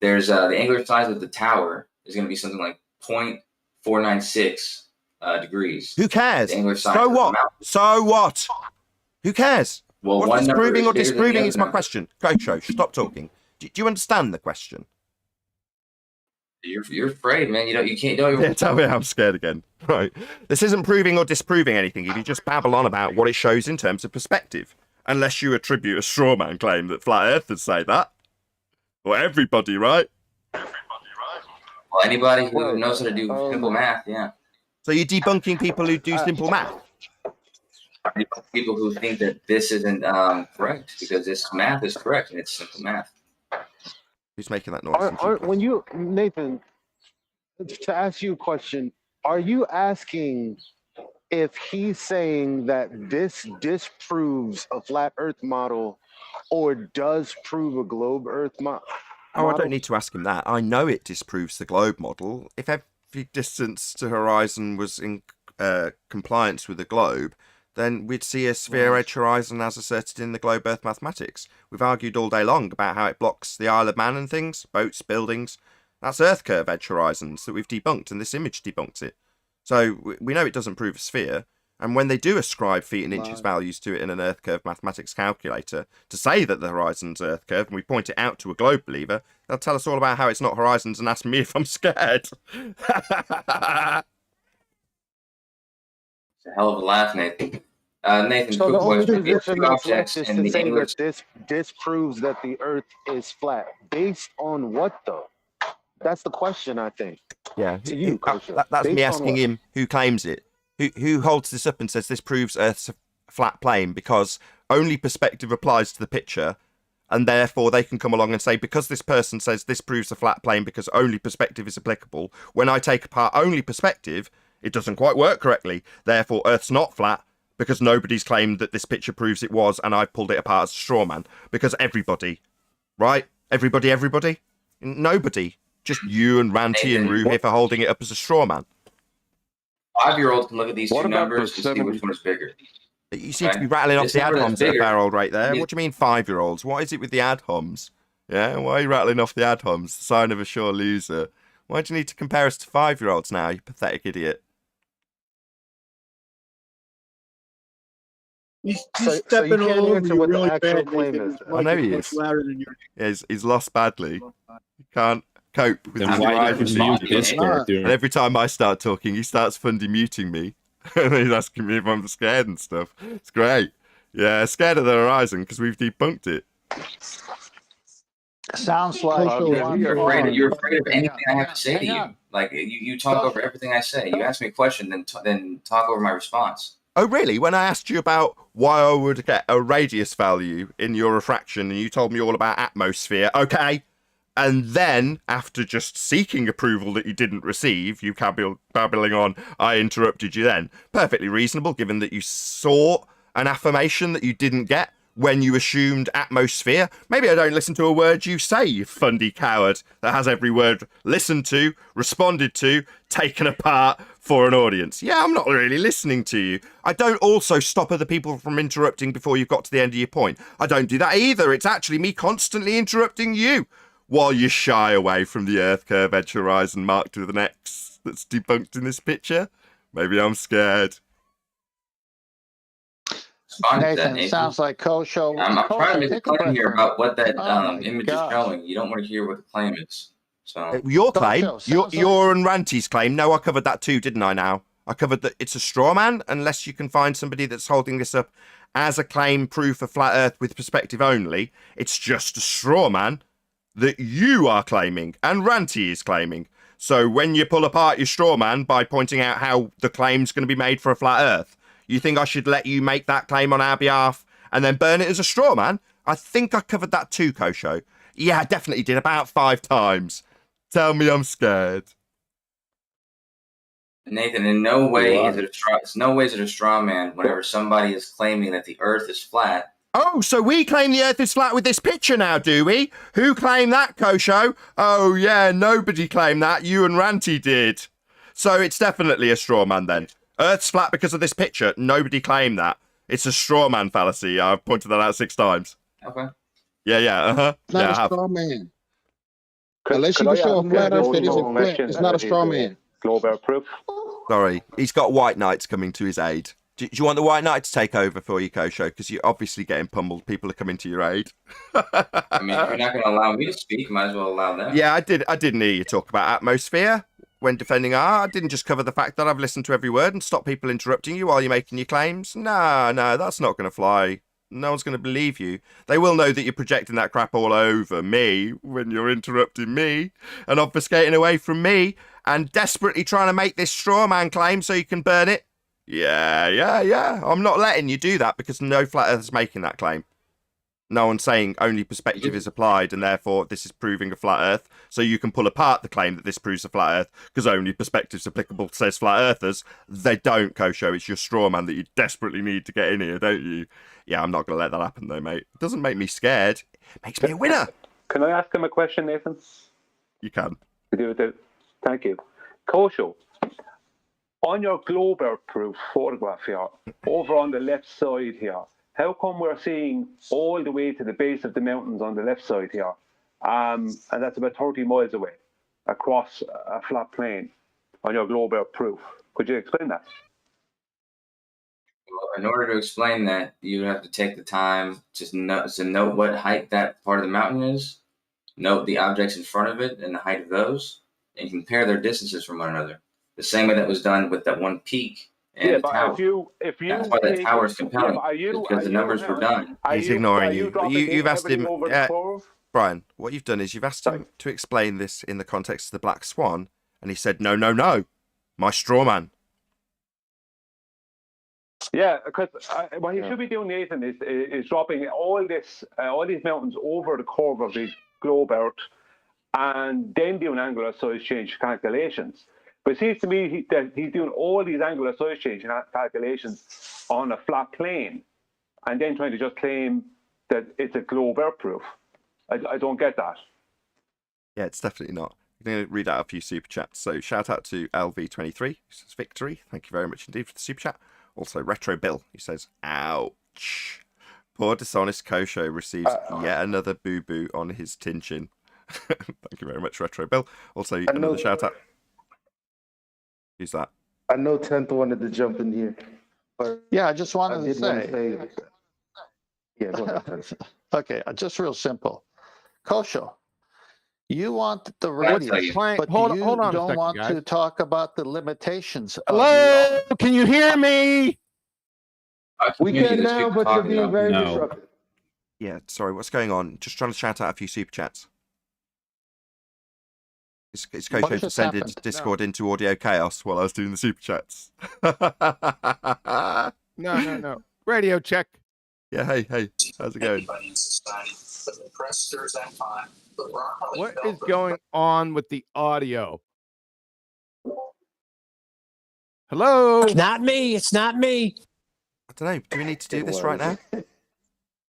There's the angular size of the tower is going to be something like 0.496 degrees. Who cares? So what? So what? Who cares? Well, what's this proving or disproving is my question. Kosho, stop talking. Do you understand the question? You're afraid, man. You can't. Yeah, tell me I'm scared again. Right. This isn't proving or disproving anything. If you just babble on about what it shows in terms of perspective, unless you attribute a straw man claim that flat earthers say that, or everybody, right? Well, anybody who knows how to do simple math, yeah. So you're debunking people who do simple math. People who think that this isn't correct because this math is correct and it's simple math. Who's making that noise? When you, Nathan, to ask you a question, are you asking if he's saying that this disproves a flat Earth model or does prove a globe Earth model? Oh, I don't need to ask him that. I know it disproves the globe model. If every distance to horizon was in compliance with the globe, then we'd see a sphere edge horizon as asserted in the globe Earth mathematics. We've argued all day long about how it blocks the Isle of Man and things, boats, buildings. That's Earth curve edge horizons that we've debunked, and this image debunks it. So we know it doesn't prove a sphere. And when they do ascribe feet and inches values to it in an Earth curve mathematics calculator to say that the horizon's Earth curve, and we point it out to a globe believer, they'll tell us all about how it's not horizons and ask me if I'm scared. It's a hell of a laugh, Nathan. Nathan, so the only question. position that's left is to say that this disproves that the Earth is flat. Based on what, though? That's the question, I think. Yeah, to you, that's me asking him who claims it. Who holds this up and says this proves Earth's a flat plane because only perspective applies to the picture, and therefore they can come along and say because this person says this proves a flat plane because only perspective is applicable, when I take apart only perspective, it doesn't quite work correctly. Therefore, Earth's not flat because nobody's claimed that this picture proves it was, and I've pulled it apart as a straw man. Because everybody, right? Everybody? Nobody. Just you and Ranty and Rue here for holding it up as a straw man. 5-year-olds can look at these two numbers to see which one is bigger. You seem to be rattling off the ad homs at a fair old rate there. What do you mean 5-year-olds? What is it with the ad homs? Yeah, why are you rattling off the ad homs? The sign of a sure loser. Why do you need to compare us to 5-year-olds now, you pathetic idiot? He's stepping all over you really bad. I know he is. Yeah, he's lost badly. He can't cope with his rivalry. And every time I start talking, he starts funding muting me. And he's asking me if I'm scared and stuff. It's great. Yeah, scared of the horizon because we've debunked it. Sounds like you're afraid of anything I have to say to you. Like you talk over everything I say. You ask me a question, then talk over my response. Oh, really? When I asked you about why I would get a radius value in your refraction, and you told me all about atmosphere, okay. And then, after just seeking approval that you didn't receive, you babbling on, I interrupted you then. Perfectly reasonable, given that you saw an affirmation that you didn't get when you assumed atmosphere. Maybe I don't listen to a word you say, you fundy coward that has every word listened to, responded to, taken apart for an audience. Yeah, I'm not really listening to you. I don't also stop other people from interrupting before you've got to the end of your point. I don't do that either. It's actually me constantly interrupting you while you shy away from the Earth curve edge horizon marked with an X that's debunked in this picture. Maybe I'm scared. Nathan, sounds like Kosho. I'm trying to make a claim here about what that image is showing. You don't want to hear what the claim is. So your claim, your and Ranty's claim. No, I covered that too, didn't I? Now I covered that it's a straw man unless you can find somebody that's holding this up as a claim proof of flat Earth with perspective only. It's just a straw man that you are claiming and Ranty is claiming. So when you pull apart your straw man by pointing out how the claim's going to be made for a flat Earth, you think I should let you make that claim on our behalf and then burn it as a straw man? I think I covered that too, Kosho. Yeah, I definitely did, about 5 times. Tell me I'm scared. Nathan, in no way is it a straw man whenever somebody is claiming that the Earth is flat. Oh, so we claim the Earth is flat with this picture now, do we? Who claimed that, Kosho? Oh, yeah, nobody claimed that. You and Ranty did. So it's definitely a straw man then. Earth's flat because of this picture. Nobody claimed that. It's a straw man fallacy. I've pointed that out 6 times. Okay. Yeah, uh-huh. It's not a straw man. Unless you can show a flat Earth that isn't flat, it's not a straw man. Globe Earth proof. Sorry, he's got White Knights coming to his aid. Do you want the White Knight to take over for you, Kosho? Because you're obviously getting pummeled. People are coming to your aid. I mean, if you're not going to allow me to speak, might as well allow them. Yeah, I didn't hear you talk about atmosphere when defending R. I didn't just cover the fact that I've listened to every word and stop people interrupting you while you're making your claims. No, that's not going to fly. No one's going to believe you. They will know that you're projecting that crap all over me when you're interrupting me and obfuscating away from me and desperately trying to make this straw man claim so you can burn it. Yeah. I'm not letting you do that because no flat earther's making that claim. No one's saying only perspective is applied and therefore this is proving a flat earth. So you can pull apart the claim that this proves a flat earth because only perspective's applicable says flat earthers. They don't, Kosho. It's your straw man that you desperately need to get in here, don't you? Yeah, I'm not going to let that happen though, mate. It doesn't make me scared. It makes me a winner. Can I ask him a question, Nathan? You can. Thank you. Kosho, on your globe Earth proof photograph here, over on the left side here, how come we're seeing all the way to the base of the mountains on the left side here? And that's about 30 miles away across a flat plain on your globe Earth proof. Could you explain that? Well, in order to explain that, you have to take the time to note what height that part of the mountain is, note the objects in front of it and the height of those, and compare their distances from one another. The same way that was done with that one peak. And but tower. if you That's why that tower is compelling, because the numbers were done. He's ignoring you. You've asked him, Brian, what you've done is you've asked him to explain this in the context of the Black Swan, and he said, no, my straw man. Yeah, because what he should be doing, Nathan, is dropping all these mountains over the curve of the globe Earth, and then doing angular size change calculations. But it seems to me that he's doing all these angular size change calculations on a flat plane, and then trying to just claim that it's a globe Earth proof. I don't get that. Yeah, it's definitely not. I'm going to read out a few super chats. So shout out to LV23, who says victory. Thank you very much indeed for the super chat. Also, Retro Bill, who says, ouch. Poor dishonest Kosho receives yet another boo-boo on his tin-chin. Thank you very much, Retro Bill. Also, another shout out. Who's that? I know 10th wanted to jump in here. But yeah, I just wanted to say. Yeah, go ahead. Okay, just real simple. Kosho, you want the radio, but hold you on don't want guys. to talk about the limitations. Hello? Can you hear me? We can now, but you're being very disruptive. Yeah, sorry, what's going on? Just trying to shout out a few super chats. It's Kosho descended Discord into audio chaos while I was doing the super chats. No. Radio check. Yeah, hey, how's it going? What is going on with the audio? Hello? It's not me. I don't know. Do we need to do this right now?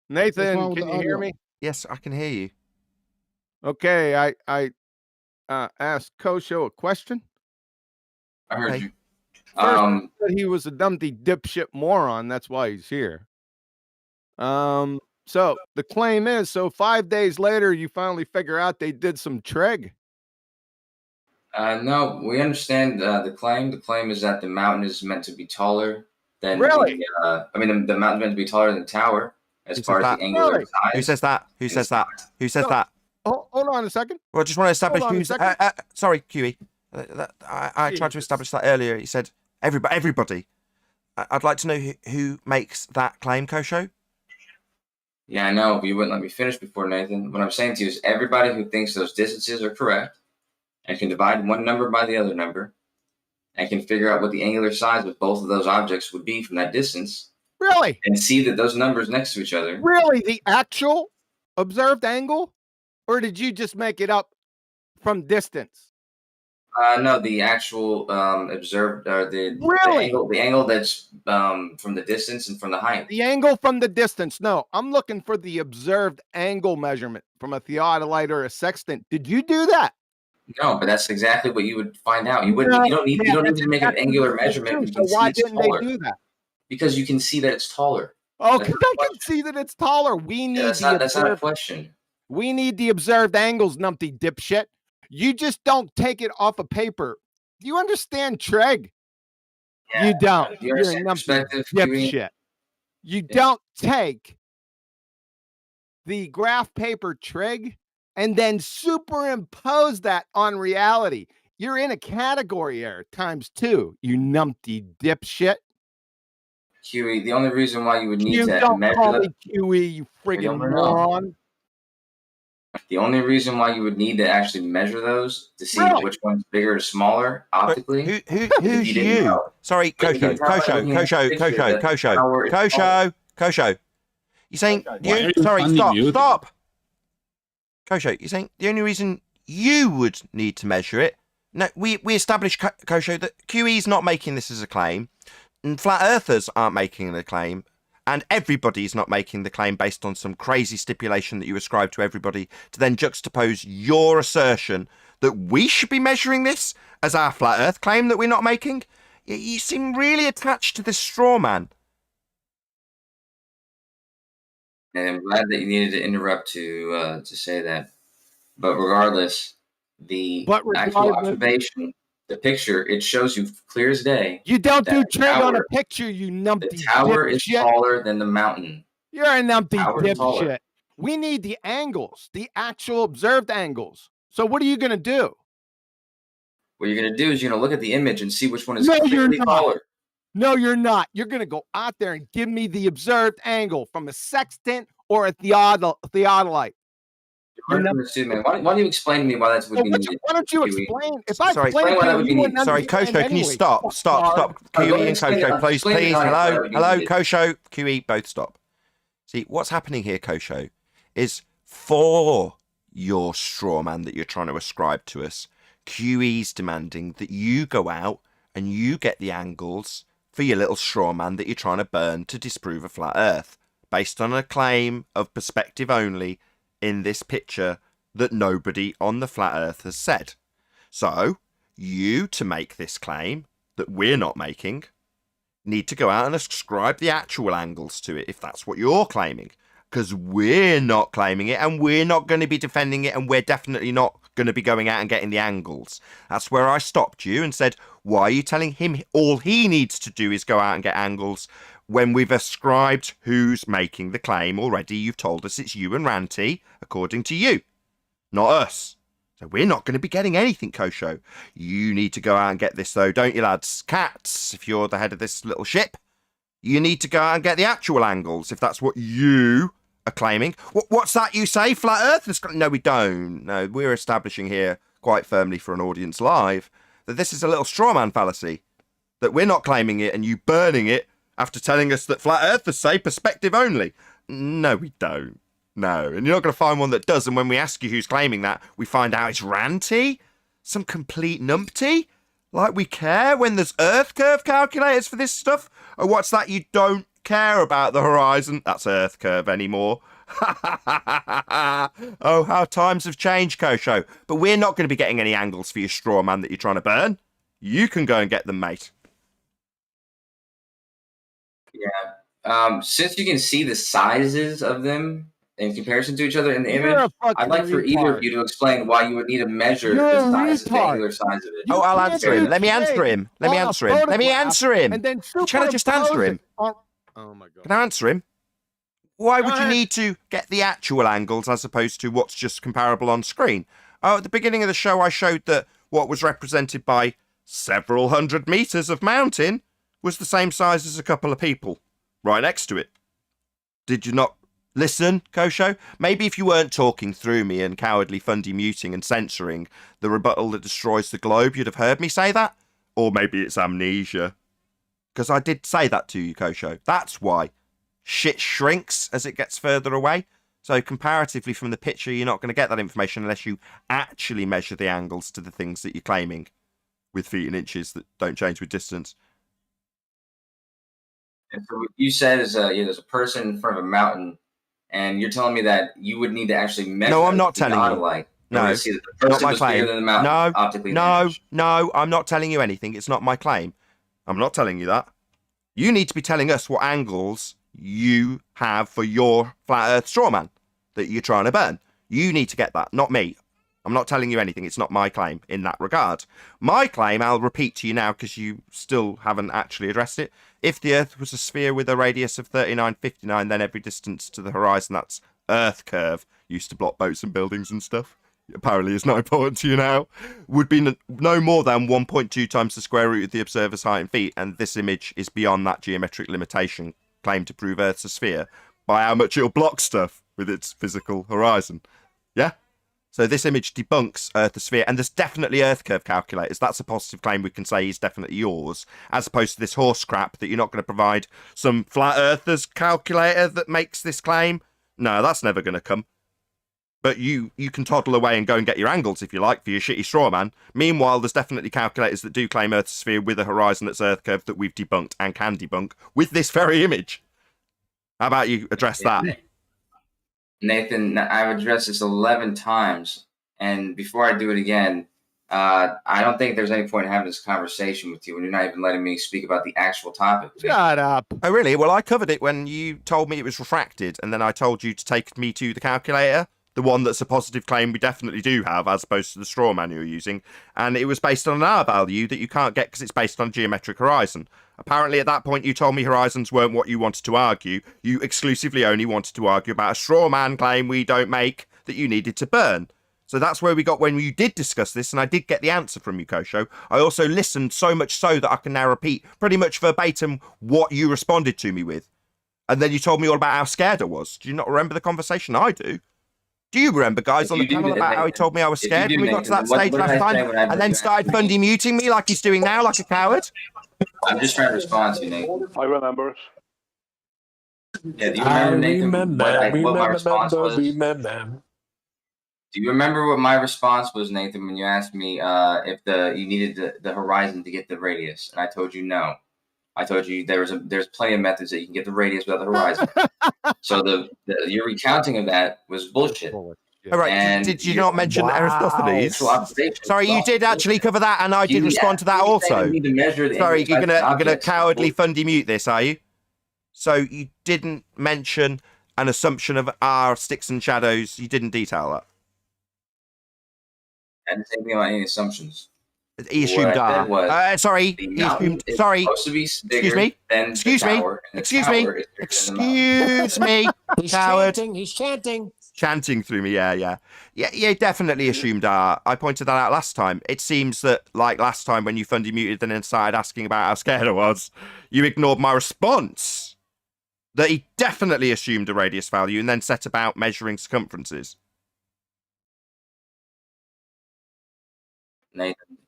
Nathan, can you hear me? Yes, I can hear you. Okay, I asked Kosho a question. I heard you. First, said he was a dumpty dipshit moron. That's why he's here. So the claim is, 5 days later, you finally figure out they did some trig. No, we understand the claim. The claim is that the mountain is meant to be taller than really. The mountain is meant to be taller than the tower as far as the angular size. Who says that? Who says that? Hold on a second. Well, I just want to establish who's. Sorry, QE. I tried to establish that earlier. He said Everybody. I'd like to know who makes that claim, Kosho. Yeah, I know, but you wouldn't let me finish before, Nathan. What I'm saying to you is everybody who thinks those distances are correct and can divide one number by the other number and can figure out what the angular size of both of those objects would be from that distance. Really? And see that those numbers next to each other. Really? The actual observed angle? Or did you just make it up from distance? No, the actual observed, or the angle that's from the distance and from the height. The angle from the distance. No, I'm looking for the observed angle measurement from a theodolite or a sextant. Did you do that? No, but that's exactly what you would find out. You wouldn't. You don't need to make an angular measurement. So why didn't they do that? Because you can see that it's taller. Oh, because I can see that it's taller. We need that's not a question. We need the observed angles, numpty dipshit. You just don't take it off of paper. Do you understand, Treg? Yeah, you don't. You're a numpty dipshit. You don't take the graph paper, Treg, and then superimpose that on reality. You're in a category error ×2, you numpty dipshit. QE, the only reason why you would need you to don't measure call me QE, you friggin' moron. The only reason why you would need to actually measure those to see which one's bigger or smaller optically. Who's you? Sorry, Kosho. You're saying stop. Kosho, you're saying the only reason you would need to measure it. No, we established, Kosho, that QE's not making this as a claim, and flat earthers aren't making the claim, and everybody's not making the claim based on some crazy stipulation that you ascribe to everybody to then juxtapose your assertion that we should be measuring this as our flat earth claim that we're not making. You seem really attached to this straw man. And I'm glad that you needed to interrupt to say that. But regardless, the actual observation, the picture, it shows you clear as day. You don't do trig on a picture, you numpty The tower is dipshit. taller than the mountain. You're a numpty Tower's taller. dipshit. We need the angles, the actual observed angles. So what are you going to do? What you're going to do is you're going to look at the image and see which one is No, you're clearly not. taller. No, you're not. You're going to go out there and give me the observed angle from a sextant or a theodolite. Why don't you explain to me why that would be needed? Why don't you explain? If I Sorry, explain why that it would to be you, wouldn't Sorry, understand Kosho, can you anyway. stop? QE and Kosho, please. Hello, needed. Kosho, QE, both stop. See, what's happening here, Kosho, is for your straw man that you're trying to ascribe to us, QE's demanding that you go out and you get the angles for your little straw man that you're trying to burn to disprove a flat earth, based on a claim of perspective only in this picture that nobody on the flat earth has said. So, you, to make this claim that we're not making, need to go out and ascribe the actual angles to it, if that's what you're claiming. Because we're not claiming it, and we're not going to be defending it, and we're definitely not going to be going out and getting the angles. That's where I stopped you and said, why are you telling him all he needs to do is go out and get angles when we've ascribed who's making the claim already? You've told us it's you and Ranty, according to you, not us. So we're not going to be getting anything, Kosho. You need to go out and get this, though, don't you, lads? Cats, if you're the head of this little ship, you need to go out and get the actual angles, if that's what you are claiming. What's that you say, flat earthers? No, we don't. No, we're establishing here quite firmly for an audience live that this is a little straw man fallacy, that we're not claiming it and you burning it after telling us that flat earthers say perspective only. No, we don't. No, and you're not going to find one that does, and when we ask you who's claiming that, we find out it's Ranty, some complete numpty. Like we care when there's Earth curve calculators for this stuff? Or what's that, you don't care about the horizon? That's Earth curve anymore. Oh, how times have changed, Kosho. But we're not going to be getting any angles for your straw man that you're trying to burn. You can go and get them, mate. Yeah. Since you can see the sizes of them in comparison to each other in the image, I'd like for either of you to explain why you would need to measure the size, the angular size of it. Oh, I'll answer him. Let me answer him. Let me answer him. Let me answer him. And then Can I just answer him? Oh my God. Can I answer him? Why would you need to get the actual angles as opposed to what's just comparable on screen? Oh, at the beginning of the show, I showed that what was represented by several hundred meters of mountain was the same size as a couple of people right next to it. Did you not listen, Kosho? Maybe if you weren't talking through me and cowardly fundy muting and censoring the rebuttal that destroys the globe, you'd have heard me say that. Or maybe it's amnesia. Because I did say that to you, Kosho. That's why. Shit shrinks as it gets further away. So comparatively from the picture, you're not going to get that information unless you actually measure the angles to the things that you're claiming with feet and inches that don't change with distance. And so what you said is there's a person in front of a mountain, and you're telling me that you would need to actually measure. No, I'm not telling you. Light no, see that the not my was claim. than the mountain, No, optically no, I'm not telling you anything. It's not my claim. I'm not telling you that. You need to be telling us what angles you have for your flat earth straw man that you're trying to burn. You need to get that, not me. I'm not telling you anything. It's not my claim in that regard. My claim, I'll repeat to you now because you still haven't actually addressed it. If the Earth was a sphere with a radius of 3959, then every distance to the horizon, that's Earth curve, used to block boats and buildings and stuff, apparently is not important to you now, would be no more than 1.2 times the square root of the observer's height in feet, and this image is beyond that geometric limitation claimed to prove Earth's a sphere by how much it'll block stuff with its physical horizon. Yeah? So this image debunks Earth a sphere, and there's definitely Earth curve calculators. That's a positive claim we can say is definitely yours, as opposed to this horse crap that you're not going to provide some flat earthers calculator that makes this claim. No, that's never going to come. But you can toddle away and go and get your angles if you like for your shitty straw man. Meanwhile, there's definitely calculators that do claim Earth's a sphere with a horizon that's Earth curve that we've debunked and can debunk with this very image. How about you address that? Nathan, I've addressed this 11 times, and before I do it again, I don't think there's any point in having this conversation with you when you're not even letting me speak about the actual topic. Shut up. Oh, really? Well, I covered it when you told me it was refracted, and then I told you to take me to the calculator, the one that's a positive claim we definitely do have, as opposed to the straw man you're using, and it was based on an R value that you can't get because it's based on a geometric horizon. Apparently, at that point, you told me horizons weren't what you wanted to argue. You exclusively only wanted to argue about a straw man claim we don't make that you needed to burn. So that's where we got when you did discuss this, and I did get the answer from you, Kosho. I also listened so much so that I can now repeat pretty much verbatim what you responded to me with. And then you told me all about how scared I was. Do you not remember the conversation? I do. Do you remember, guys, on the panel about how he told me I was scared when we got to that stage last time, and then started fundy muting me like he's doing now, like a coward? I'm just trying to respond to you, Nathan. I remember it. Yeah, do you remember, Nathan, what my response was? Do you remember what my response was, Nathan, when you asked me if you needed the horizon to get the radius? And I told you no. I told you there's plenty of methods that you can get the radius without the horizon. So your recounting of that was bullshit. All right, and did you not mention Aristophanes? Sorry, you did actually cover that, and I did respond to that also. Sorry, you're gonna cowardly fundy mute this, are you? So you didn't mention an assumption of R sticks and shadows. You didn't detail that. I didn't say anything about any assumptions. He assumed R. Sorry, he assumed. Sorry. Excuse me. Excuse me. Excuse me. Excuse me. Coward. He's chanting. Chanting through me, yeah, definitely assumed R. I pointed that out last time. It seems that, like last time when you fundy muted and then started asking about how scared I was, you ignored my response that he definitely assumed a radius value and then set about measuring circumferences. Nathan,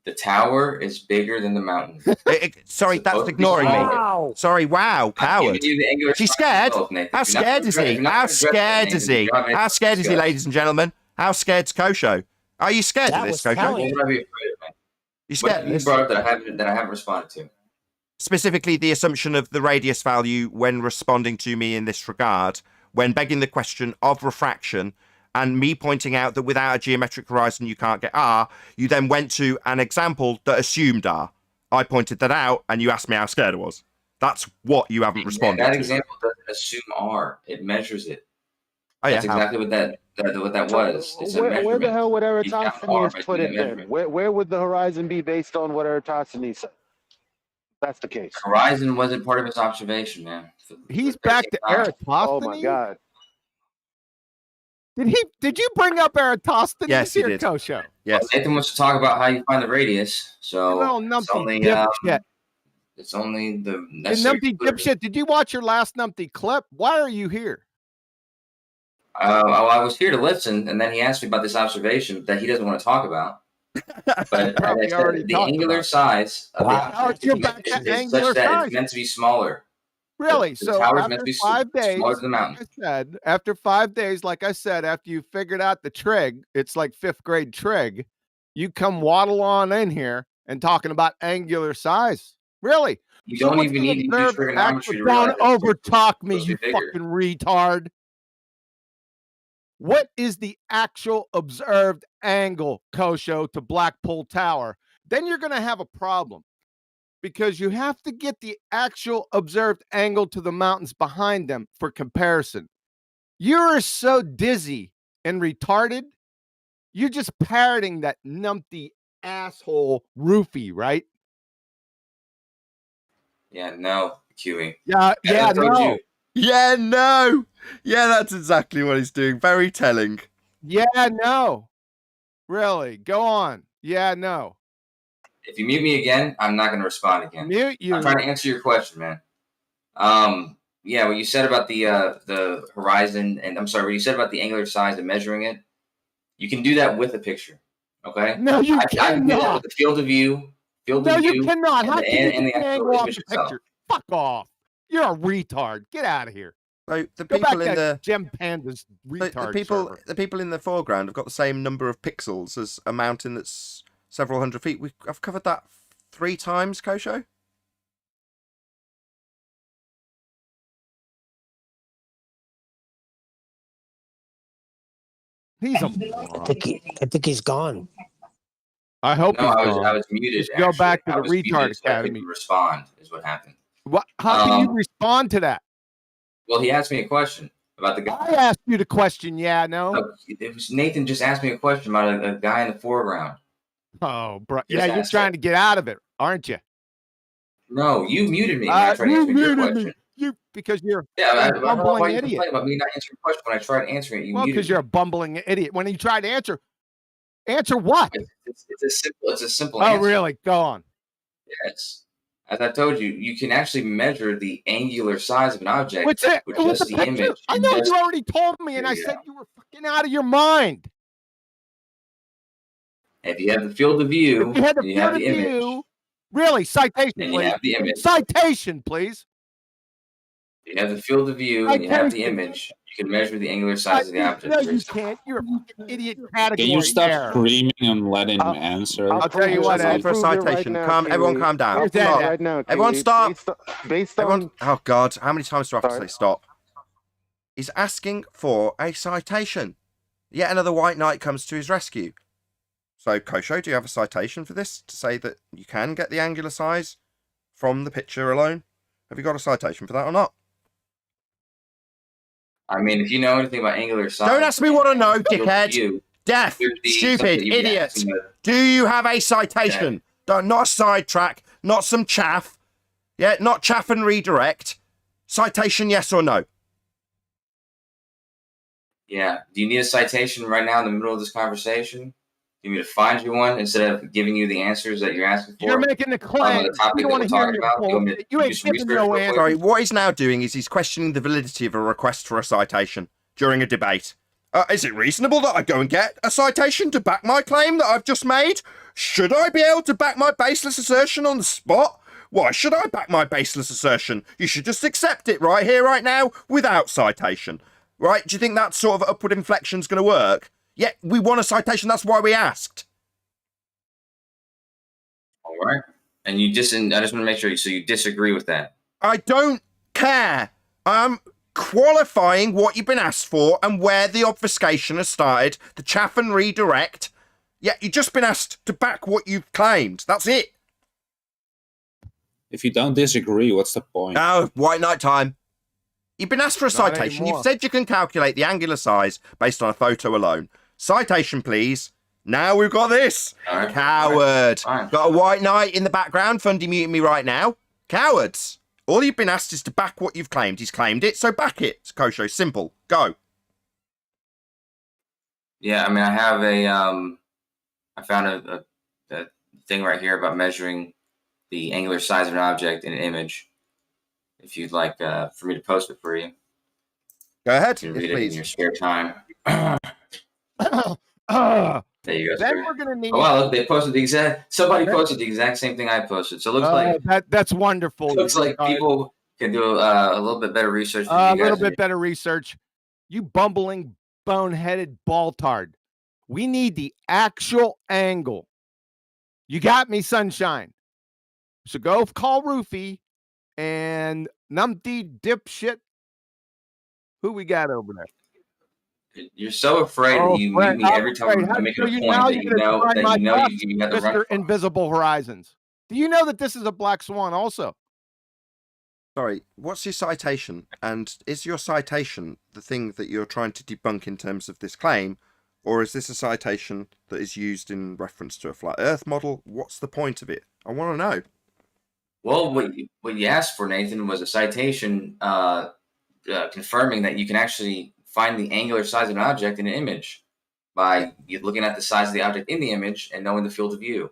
the tower is bigger than the mountain. Sorry, that's ignoring me. Sorry, wow, coward. She's scared? How scared is he? How scared is he? How scared is he, ladies and gentlemen? How scared's Kosho? Are you scared of this, Kosho? You scared of this? You brought up that I haven't responded to. Specifically, the assumption of the radius value when responding to me in this regard, when begging the question of refraction, and me pointing out that without a geometric horizon you can't get R, you then went to an example that assumed R. I pointed that out, and you asked me how scared I was. That's what you haven't responded to. That example doesn't assume R. It measures it. Oh, yeah. That's exactly what that was. Where the hell would Eratosthenes put it then? Where would the horizon be based on what Eratosthenes said? That's the case. Horizon wasn't part of his observation, man. He's back to Eratosthenes? Oh, my God. Did you bring up Eratosthenes Yes, he here, did. Kosho? Yes. Nathan wants to talk about how you find the radius. So You little it's numpty only dipshit. it's only the You necessary. numpty dipshit. Did you watch your last numpty clip? Why are you here? I was here to listen, and then he asked me about this observation that he doesn't want to talk about. But Probably as I already said, the talked angular about it. size of Wow. the Now you're back to is angular such that size. it's meant to be smaller. Really? The So tower's meant after to be 5 days, smaller than the mountain. like I said, after 5 days, like I said, after you figured out the trig, it's like 5th grade trig, you come waddle on in here and talking about angular size. Really? You So don't what's even the need to do observed trigonometry to actual- realize Don't it's overtalk me, supposed to you be bigger. fucking retard. What is the actual observed angle, Kosho, to Blackpool Tower? Then you're going to have a problem because you have to get the actual observed angle to the mountains behind them for comparison. You're so dizzy and retarded. You're just parroting that numpty asshole roofie, right? Yeah, no, QE. Yeah, I told no. you. Yeah, no. Yeah, that's exactly what he's doing. Very telling. Yeah, no. Really? Go on. Yeah, no. If you mute me again, I'm not going to respond again. Mute you. I'm trying to answer your question, man. Yeah, what you said about the horizon, and I'm sorry, what you said about the angular size and measuring it, you can do that with a picture. Okay? No, you I can do that cannot. with the field of view. No, you cannot. And How the, can you and get the the actual angle off image the itself. picture? Fuck off. You're a retard. Get out of here. So the Go back people in to the Gem Panda's retard server. the people in the foreground have got the same number of pixels as a mountain that's several hundred feet. I've covered that 3 times, Kosho. He's a I think he's gone. I hope No, he's I gone. was muted. Just go back to I the was retard muted so I couldn't academy. respond is what happened. What? How can you respond to that? Well, he asked me a question about the guy. I asked you the question. Yeah, no. No, it was Nathan just asked me a question about a guy in the foreground. Oh, bro. Just Yeah, you're asked trying to get out of it, aren't you? No, you muted me when I tried to You answer your muted question. me. You because you're Yeah, a bumbling why you idiot. complain about me not answering your question when I tried answering it? You Well, muted because me. you're a bumbling idiot. When you try to answer what? It's a simple Oh, answer. really? Go on. Yes. As I told you, you can actually measure the angular size of an object What's it? with What's just the the picture? image. I know Just- you already told me, and There I you said go. you were fucking out of your mind. If you have the field of view, If you had the and you have field the of image, view, really, citation, and you please. have the image. Citation, please. You have the field of view and you have the Citation. image. You can measure the angular size of the object. No, you can't. You're a fucking idiot category. Can you stop error. screaming and let him answer? I'll tell you what, Ed. For a citation. Everyone calm down. Here's Ed. Everyone stop. Based Everyone, oh God, how many times do I have to say stop? He's asking for a citation. Yet another white knight comes to his rescue. So, Kosho, do you have a citation for this to say that you can get the angular size from the picture alone? Have you got a citation for that or not? I mean, if you know anything about angular size, Don't ask me what I know, field of dickhead. view, Deaf, would be stupid, something you'd be idiot. asking the- Do you have a citation? Not a sidetrack, not some chaff. Yeah, not chaff and redirect. Citation, yes or no? Yeah. Do you need a citation right now in the middle of this conversation? Do you need me to find you one instead of giving you the answers that you're asking for? You're making the on claim. the topic You that don't we're want to hear talking your about? You want me to bullshit. You do ain't some giving research no real quick? answer. Sorry, what he's now doing is he's questioning the validity of a request for a citation during a debate. Is it reasonable that I go and get a citation to back my claim that I've just made? Should I be able to back my baseless assertion on the spot? Why should I back my baseless assertion? You should just accept it right here, right now, without citation. Right? Do you think that sort of upward inflection's going to work? Yeah, we want a citation, that's why we asked. All right. And I just want to make sure, so you disagree with that. I don't care. I'm qualifying what you've been asked for and where the obfuscation has started, the chaff and redirect. Yeah, you've just been asked to back what you've claimed. That's it. If you don't disagree, what's the point? Oh, white knight time. You've been asked for a Not citation. anymore. You've said you can calculate the angular size based on a photo alone. Citation, please. Now we've got this. Right. Coward. Fine. Got a white knight in the background fundy muting me right now. Cowards. All you've been asked is to back what you've claimed. He's claimed it, so back it. It's Kosho. Simple. Go. Yeah, I mean, I have I found a thing right here about measuring the angular size of an object in an image. If you'd like for me to post it for you. Go ahead, you can read yes, it in please. your spare time. There you go. Then Sir. we're gonna need. Oh, wow, look, they posted the exact. Somebody posted the exact same thing I posted. So it looks like that's wonderful. looks like people can do a little bit better research. Than A you little guys bit better research. You bumbling, boneheaded baltard. We need the actual angle. You got me, sunshine. So go call Roofy and numpty dipshit. Who we got over there? You're so afraid that you mute me every time I make a point that you know you have the Mr. Invisible Horizons. Do you know that this is a black swan also? Sorry, what's your citation? And is your citation the thing that you're trying to debunk in terms of this claim? Or is this a citation that is used in reference to a flat Earth model? What's the point of it? I want to know. Well, what you asked for, Nathan, was a citation confirming that you can actually find the angular size of an object in an image by looking at the size of the object in the image and knowing the field of view.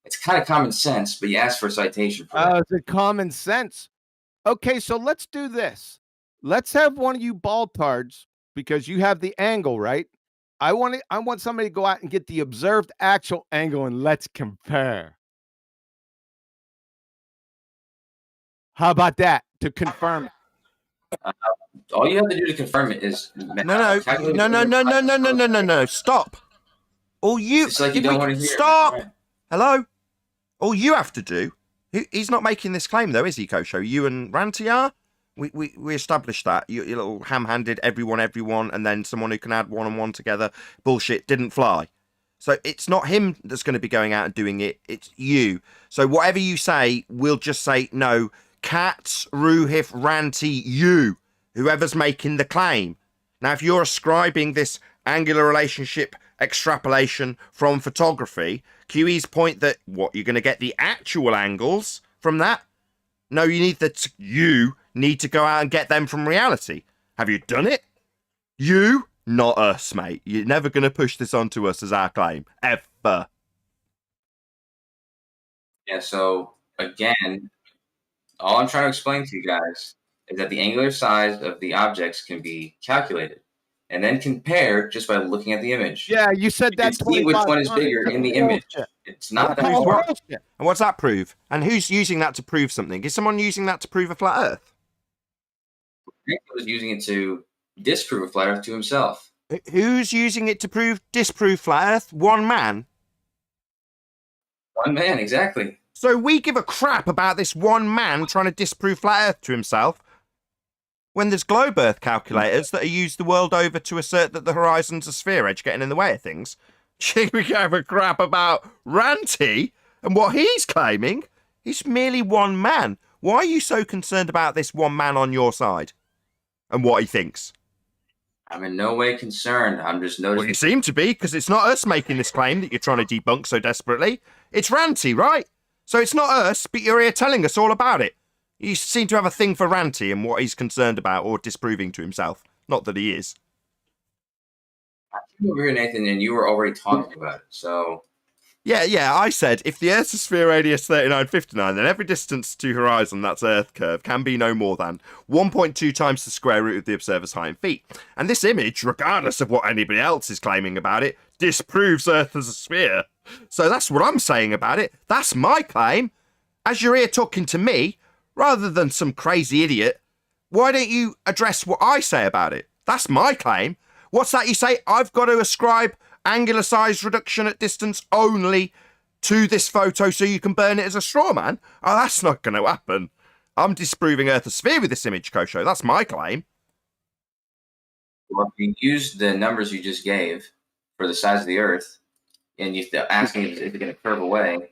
It's kind of common sense, but you asked for a citation for that. Is it common sense? Okay, so let's do this. Let's have one of you baltards, because you have the angle, right? I want somebody to go out and get the observed actual angle and let's compare. How about that to confirm? All you have to do to confirm it is No. Stop. All you. It's like you don't want to hear. Stop. Right. Hello. All you have to do. He's not making this claim though, is he, Kosho? You and Ranty are. We established that. You little ham-handed everyone, and then someone who can add one and one together. Bullshit didn't fly. So it's not him that's going to be going out and doing it. It's you. So whatever you say, we'll just say no. Cats, Ruhif, Ranty, you. Whoever's making the claim. Now, if you're ascribing this angular relationship extrapolation from photography, QE's point that what you're going to get the actual angles from that. No, you need to go out and get them from reality. Have you done it? You, not us, mate. You're never going to push this onto us as our claim ever. Yeah. So again, all I'm trying to explain to you guys is that the angular size of the objects can be calculated and then compared just by looking at the image. Yeah, you said that. See which one is bigger in the image. It's not that hard. And what's that prove? And who's using that to prove something? Is someone using that to prove a flat Earth? He was using it to disprove a flat Earth to himself. Who's using it to disprove flat Earth? One man. One man, exactly. So we give a crap about this one man trying to disprove flat Earth to himself when there's globe Earth calculators that are used the world over to assert that the horizon's a sphere edge getting in the way of things. We give a crap about Ranty and what he's claiming. He's merely one man. Why are you so concerned about this one man on your side and what he thinks? I'm in no way concerned. I'm just noticing. Well, you seem to be, because it's not us making this claim that you're trying to debunk so desperately. It's Ranty, right? So it's not us, but you're here telling us all about it. You seem to have a thing for Ranty and what he's concerned about or disproving to himself. Not that he is. I came over here, Nathan, and you were already talking about it, so... Yeah, I said, if the Earth's a sphere radius 3959, then every distance to horizon, that's Earth curve, can be no more than 1.2 times the square root of the observer's height in feet. And this image, regardless of what anybody else is claiming about it, disproves Earth as a sphere. So that's what I'm saying about it. That's my claim. As you're here talking to me, rather than some crazy idiot, why don't you address what I say about it? That's my claim. What's that you say? I've got to ascribe angular size reduction at distance only to this photo so you can burn it as a straw man? Oh, that's not going to happen. I'm disproving Earth a sphere with this image, Kosho. That's my claim. Well, if you use the numbers you just gave for the size of the Earth, and you're asking if it's going to curve away,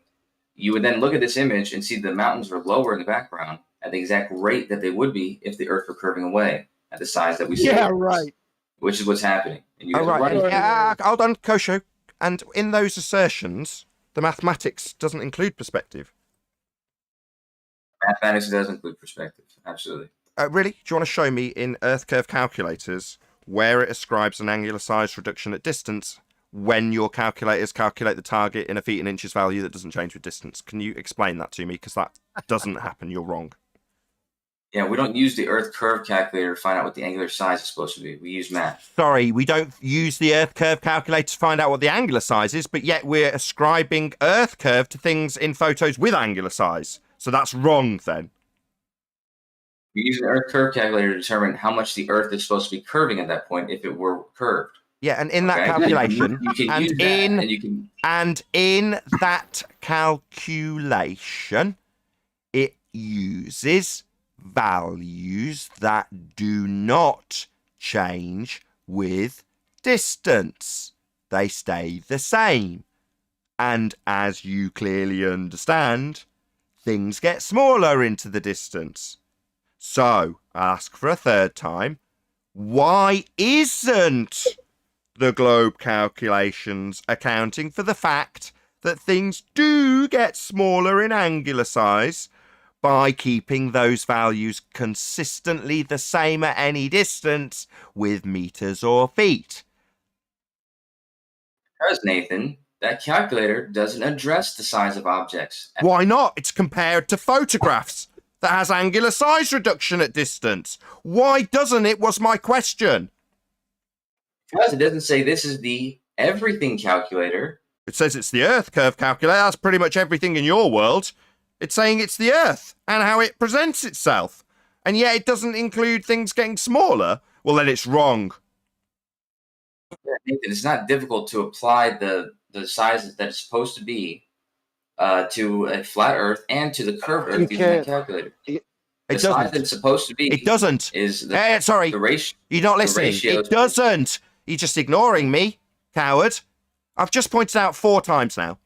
you would then look at this image and see the mountains are lower in the background at the exact rate that they would be if the Earth were curving away at the size that we see. Yeah, right. Which is what's happening. And you Oh, right. Yeah, hold on, Kosho. And in those assertions, the mathematics doesn't include perspective. Mathematics does include perspective. Absolutely. Really? Do you want to show me in Earth curve calculators where it ascribes an angular size reduction at distance when your calculators calculate the target in a feet and inches value that doesn't change with distance. Can you explain that to me? Because that doesn't happen. You're wrong. Yeah, we don't use the Earth curve calculator to find out what the angular size is supposed to be. We use math. Sorry, we don't use the Earth curve calculator to find out what the angular size is, but yet we're ascribing Earth curve to things in photos with angular size. So that's wrong then. We use an Earth curve calculator to determine how much the Earth is supposed to be curving at that point if it were curved. Yeah, and in that calculation, and in that calculation, it uses values that do not change with distance. They stay the same. And as you clearly understand, things get smaller into the distance. So, I'll ask for a third time, why isn't the globe calculations accounting for the fact that things do get smaller in angular size by keeping those values consistently the same at any distance with meters or feet? Because, Nathan, that calculator doesn't address the size of objects. Why not? It's compared to photographs that has angular size reduction at distance. Why doesn't it, was my question. Because it doesn't say this is the everything calculator. It says it's the Earth curve calculator. That's pretty much everything in your world. It's saying it's the Earth and how it presents itself. And yet it doesn't include things getting smaller. Well, then it's wrong. Yeah, Nathan, it's not difficult to apply the sizes that it's supposed to be to a flat Earth and to the curved Earth using that calculator. The size it's supposed to be. It doesn't. Is the, sorry. The ratio. You're not listening. It doesn't. You're just ignoring me, coward. I've just pointed out 4 times now.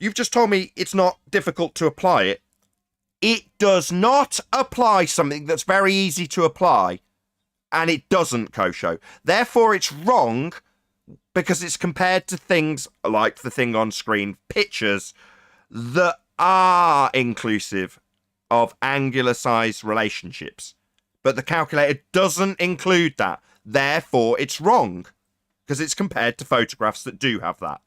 You've just told me it's not difficult to apply it. It does not apply something that's very easy to apply. And it doesn't, Kosho. Therefore, it's wrong because it's compared to things like the thing on screen, pictures that are inclusive of angular size relationships. But the calculator doesn't include that. Therefore, it's wrong because it's compared to photographs that do have that.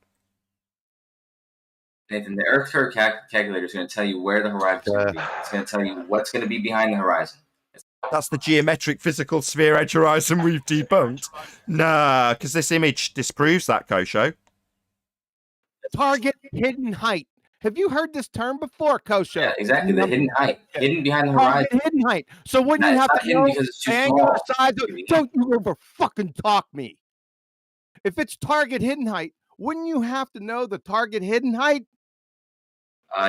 Nathan, the Earth curve calculator is going to tell you where the horizon is going to be. It's going to tell you what's going to be behind the horizon. That's the geometric physical sphere edge horizon we've debunked. Nah, because this image disproves that, Kosho. Target hidden height. Have you heard this term before, Kosho? Yeah, exactly. The hidden height. Hidden behind the horizon. Target hidden height. So wouldn't you have to know because it's too the angular small. size? Don't you ever fucking talk me. If it's target hidden height, wouldn't you have to know the target hidden height?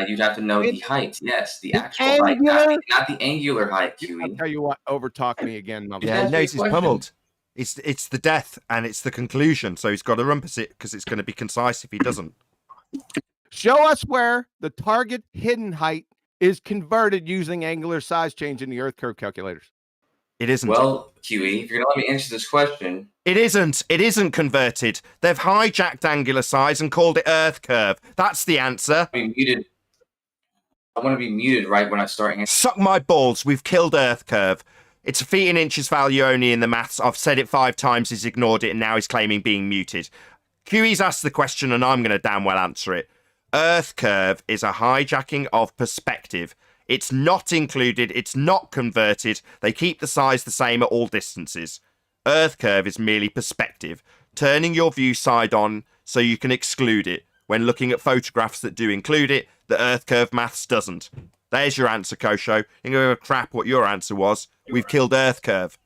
You'd have to know the height. Yes, the actual height, not the angular height. QE. I'll tell you what, overtalk me again. Yeah, no, he's pummeled. It's the death and it's the conclusion. So he's got to rumpus it because it's going to be concise if he doesn't. Show us where the target hidden height is converted using angular size change in the Earth curve calculators. It isn't. Well, QE, if you're going to let me answer this question. It isn't. It isn't converted. They've hijacked angular size and called it Earth curve. That's the answer. I want to be muted right when I start answering. Suck my balls. We've killed Earth curve. It's a feet and inches value only in the maths. I've said it 5 times. He's ignored it, and now he's claiming being muted. QE's asked the question, and I'm going to damn well answer it. Earth curve is a hijacking of perspective. It's not included. It's not converted. They keep the size the same at all distances. Earth curve is merely perspective, turning your view side on so you can exclude it. When looking at photographs that do include it, the Earth curve maths doesn't. There's your answer, Kosho. You can give a crap what your answer was. We've killed Earth curve.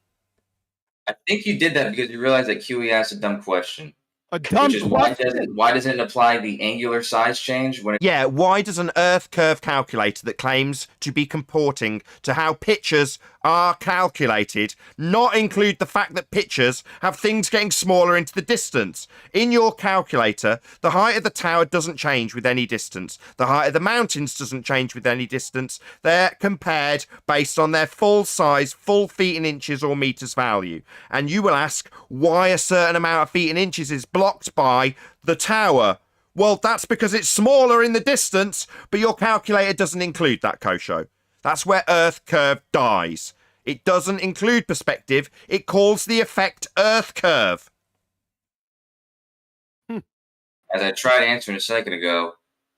I think you did that because you realized that QE asked a dumb question. A dumb question? Why doesn't it apply the angular size change when why does an Earth curve calculator that claims to be comporting to how pictures are calculated not include the fact that pictures have things getting smaller into the distance? In your calculator, the height of the tower doesn't change with any distance. The height of the mountains doesn't change with any distance. They're compared based on their full size, full feet and inches or meters value. And you will ask why a certain amount of feet and inches is blocked by the tower. Well, that's because it's smaller in the distance, but your calculator doesn't include that, Kosho. That's where Earth curve dies. It doesn't include perspective. It calls the effect Earth curve. As I tried answering a second ago,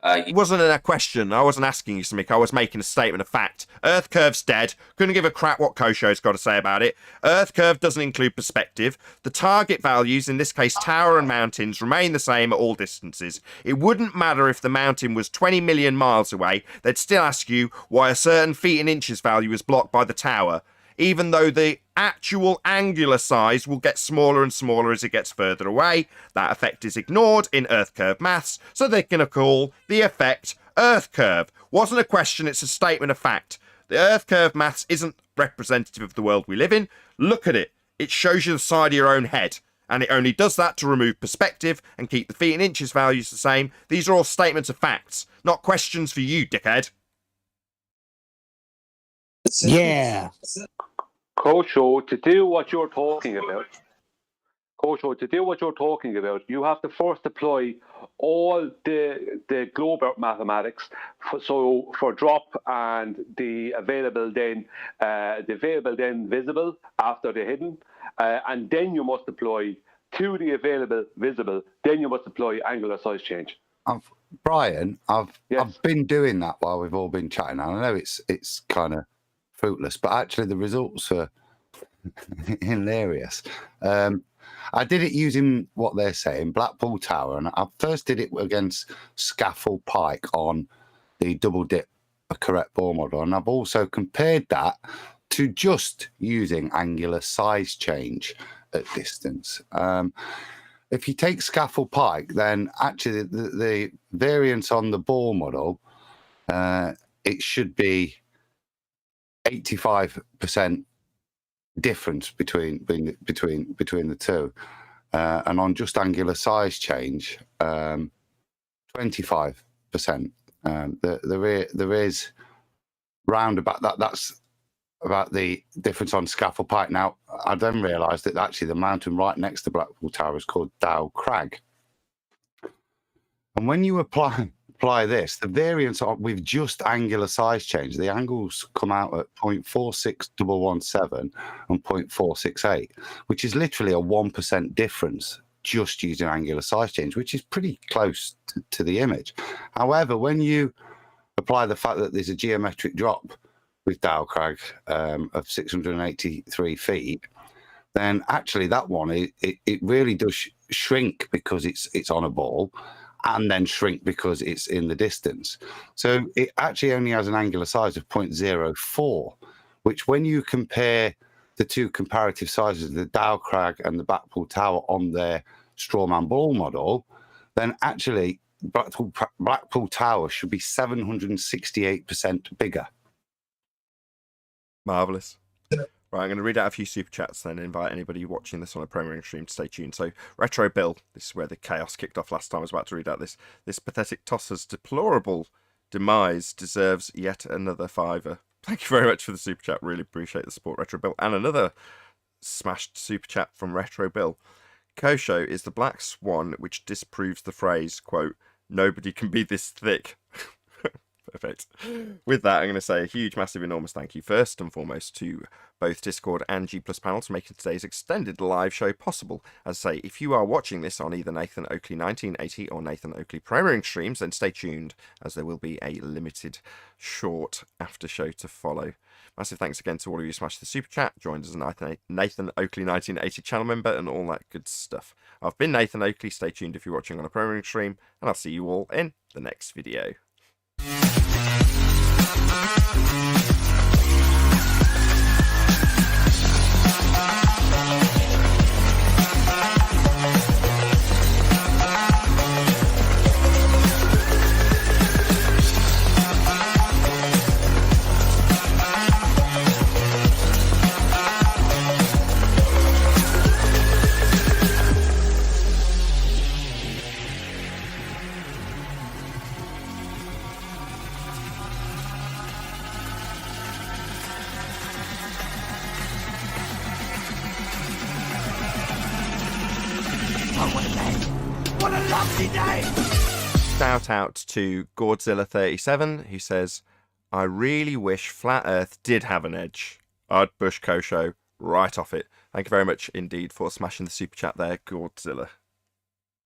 It wasn't a question. I wasn't asking you something. I was making a statement of fact. Earth curve's dead. Couldn't give a crap what Kosho's got to say about it. Earth curve doesn't include perspective. The target values, in this case tower and mountains, remain the same at all distances. It wouldn't matter if the mountain was 20 million miles away. They'd still ask you why a certain feet and inches value is blocked by the tower, even though the actual angular size will get smaller and smaller as it gets further away. That effect is ignored in Earth curve maths, so they're going to call the effect Earth curve. Wasn't a question, it's a statement of fact. The Earth curve maths isn't representative of the world we live in. Look at it. It shows you the side of your own head, and it only does that to remove perspective and keep the feet and inches values the same. These are all statements of facts, not questions for you, dickhead. Yeah. Kosho, to do what you're talking about, you have to first deploy all the global mathematics. For drop and the available then visible after the hidden, and then you must deploy to the available visible. Then you must deploy angular size change. Brian, I've been doing that while we've all been chatting. I know it's kind of fruitless, but actually the results are hilarious. I did it using what they're saying, Blackpool Tower, and I first did it against Scaffold Pike on the double dip correct ball model, and I've also compared that to just using angular size change at distance. If you take Scaffold Pike, then actually the variance on the ball model, it should be 85% difference between the two, and on just angular size change, 25%. There is round about that. That's about the difference on Scaffold Pike. Now, I then realised that actually the mountain right next to Blackpool Tower is called Dow Crag, and when you apply this, the variance with just angular size change, the angles come out at 0.46117 and 0.468, which is literally a 1% difference just using angular size change, which is pretty close to the image. However, when you apply the fact that there's a geometric drop with Dow Crag of 683 feet, then actually that one, it really does shrink because it's on a ball, and then shrink because it's in the distance. So it actually only has an angular size of 0.04, which when you compare the two comparative sizes, the Dow Crag and the Blackpool Tower on their strawman ball model, then actually Blackpool Tower should be 768% bigger. Marvellous. Right, I'm going to read out a few super chats then and invite anybody watching this on a premiering stream to stay tuned. So, Retro Bill, this is where the chaos kicked off last time. I was about to read out this pathetic tosser's deplorable demise deserves yet another $5. Thank you very much for the super chat. Really appreciate the support, Retro Bill. And another smashed super chat from Retro Bill. Kosho is the black swan which disproves the phrase, quote, "Nobody can be this thick." Perfect. With that, I'm going to say a huge, massive, enormous thank you first and foremost to both Discord and G+ panels for making today's extended live show possible. As I say, if you are watching this on either Nathan Oakley 1980 or Nathan Oakley premiering streams, then stay tuned as there will be a limited short after show to follow. Massive thanks again to all of you who smashed the super chat, joined as a Nathan Oakley 1980 channel member, and all that good stuff. I've been Nathan Oakley. Stay tuned if you're watching on a premiering stream, and I'll see you all in the next video. What a lovely day! Shout out to Godzilla37 who says, "I really wish Flat Earth did have an edge. I'd push Kosho right off it. Thank you very much indeed for smashing the super chat there, Godzilla.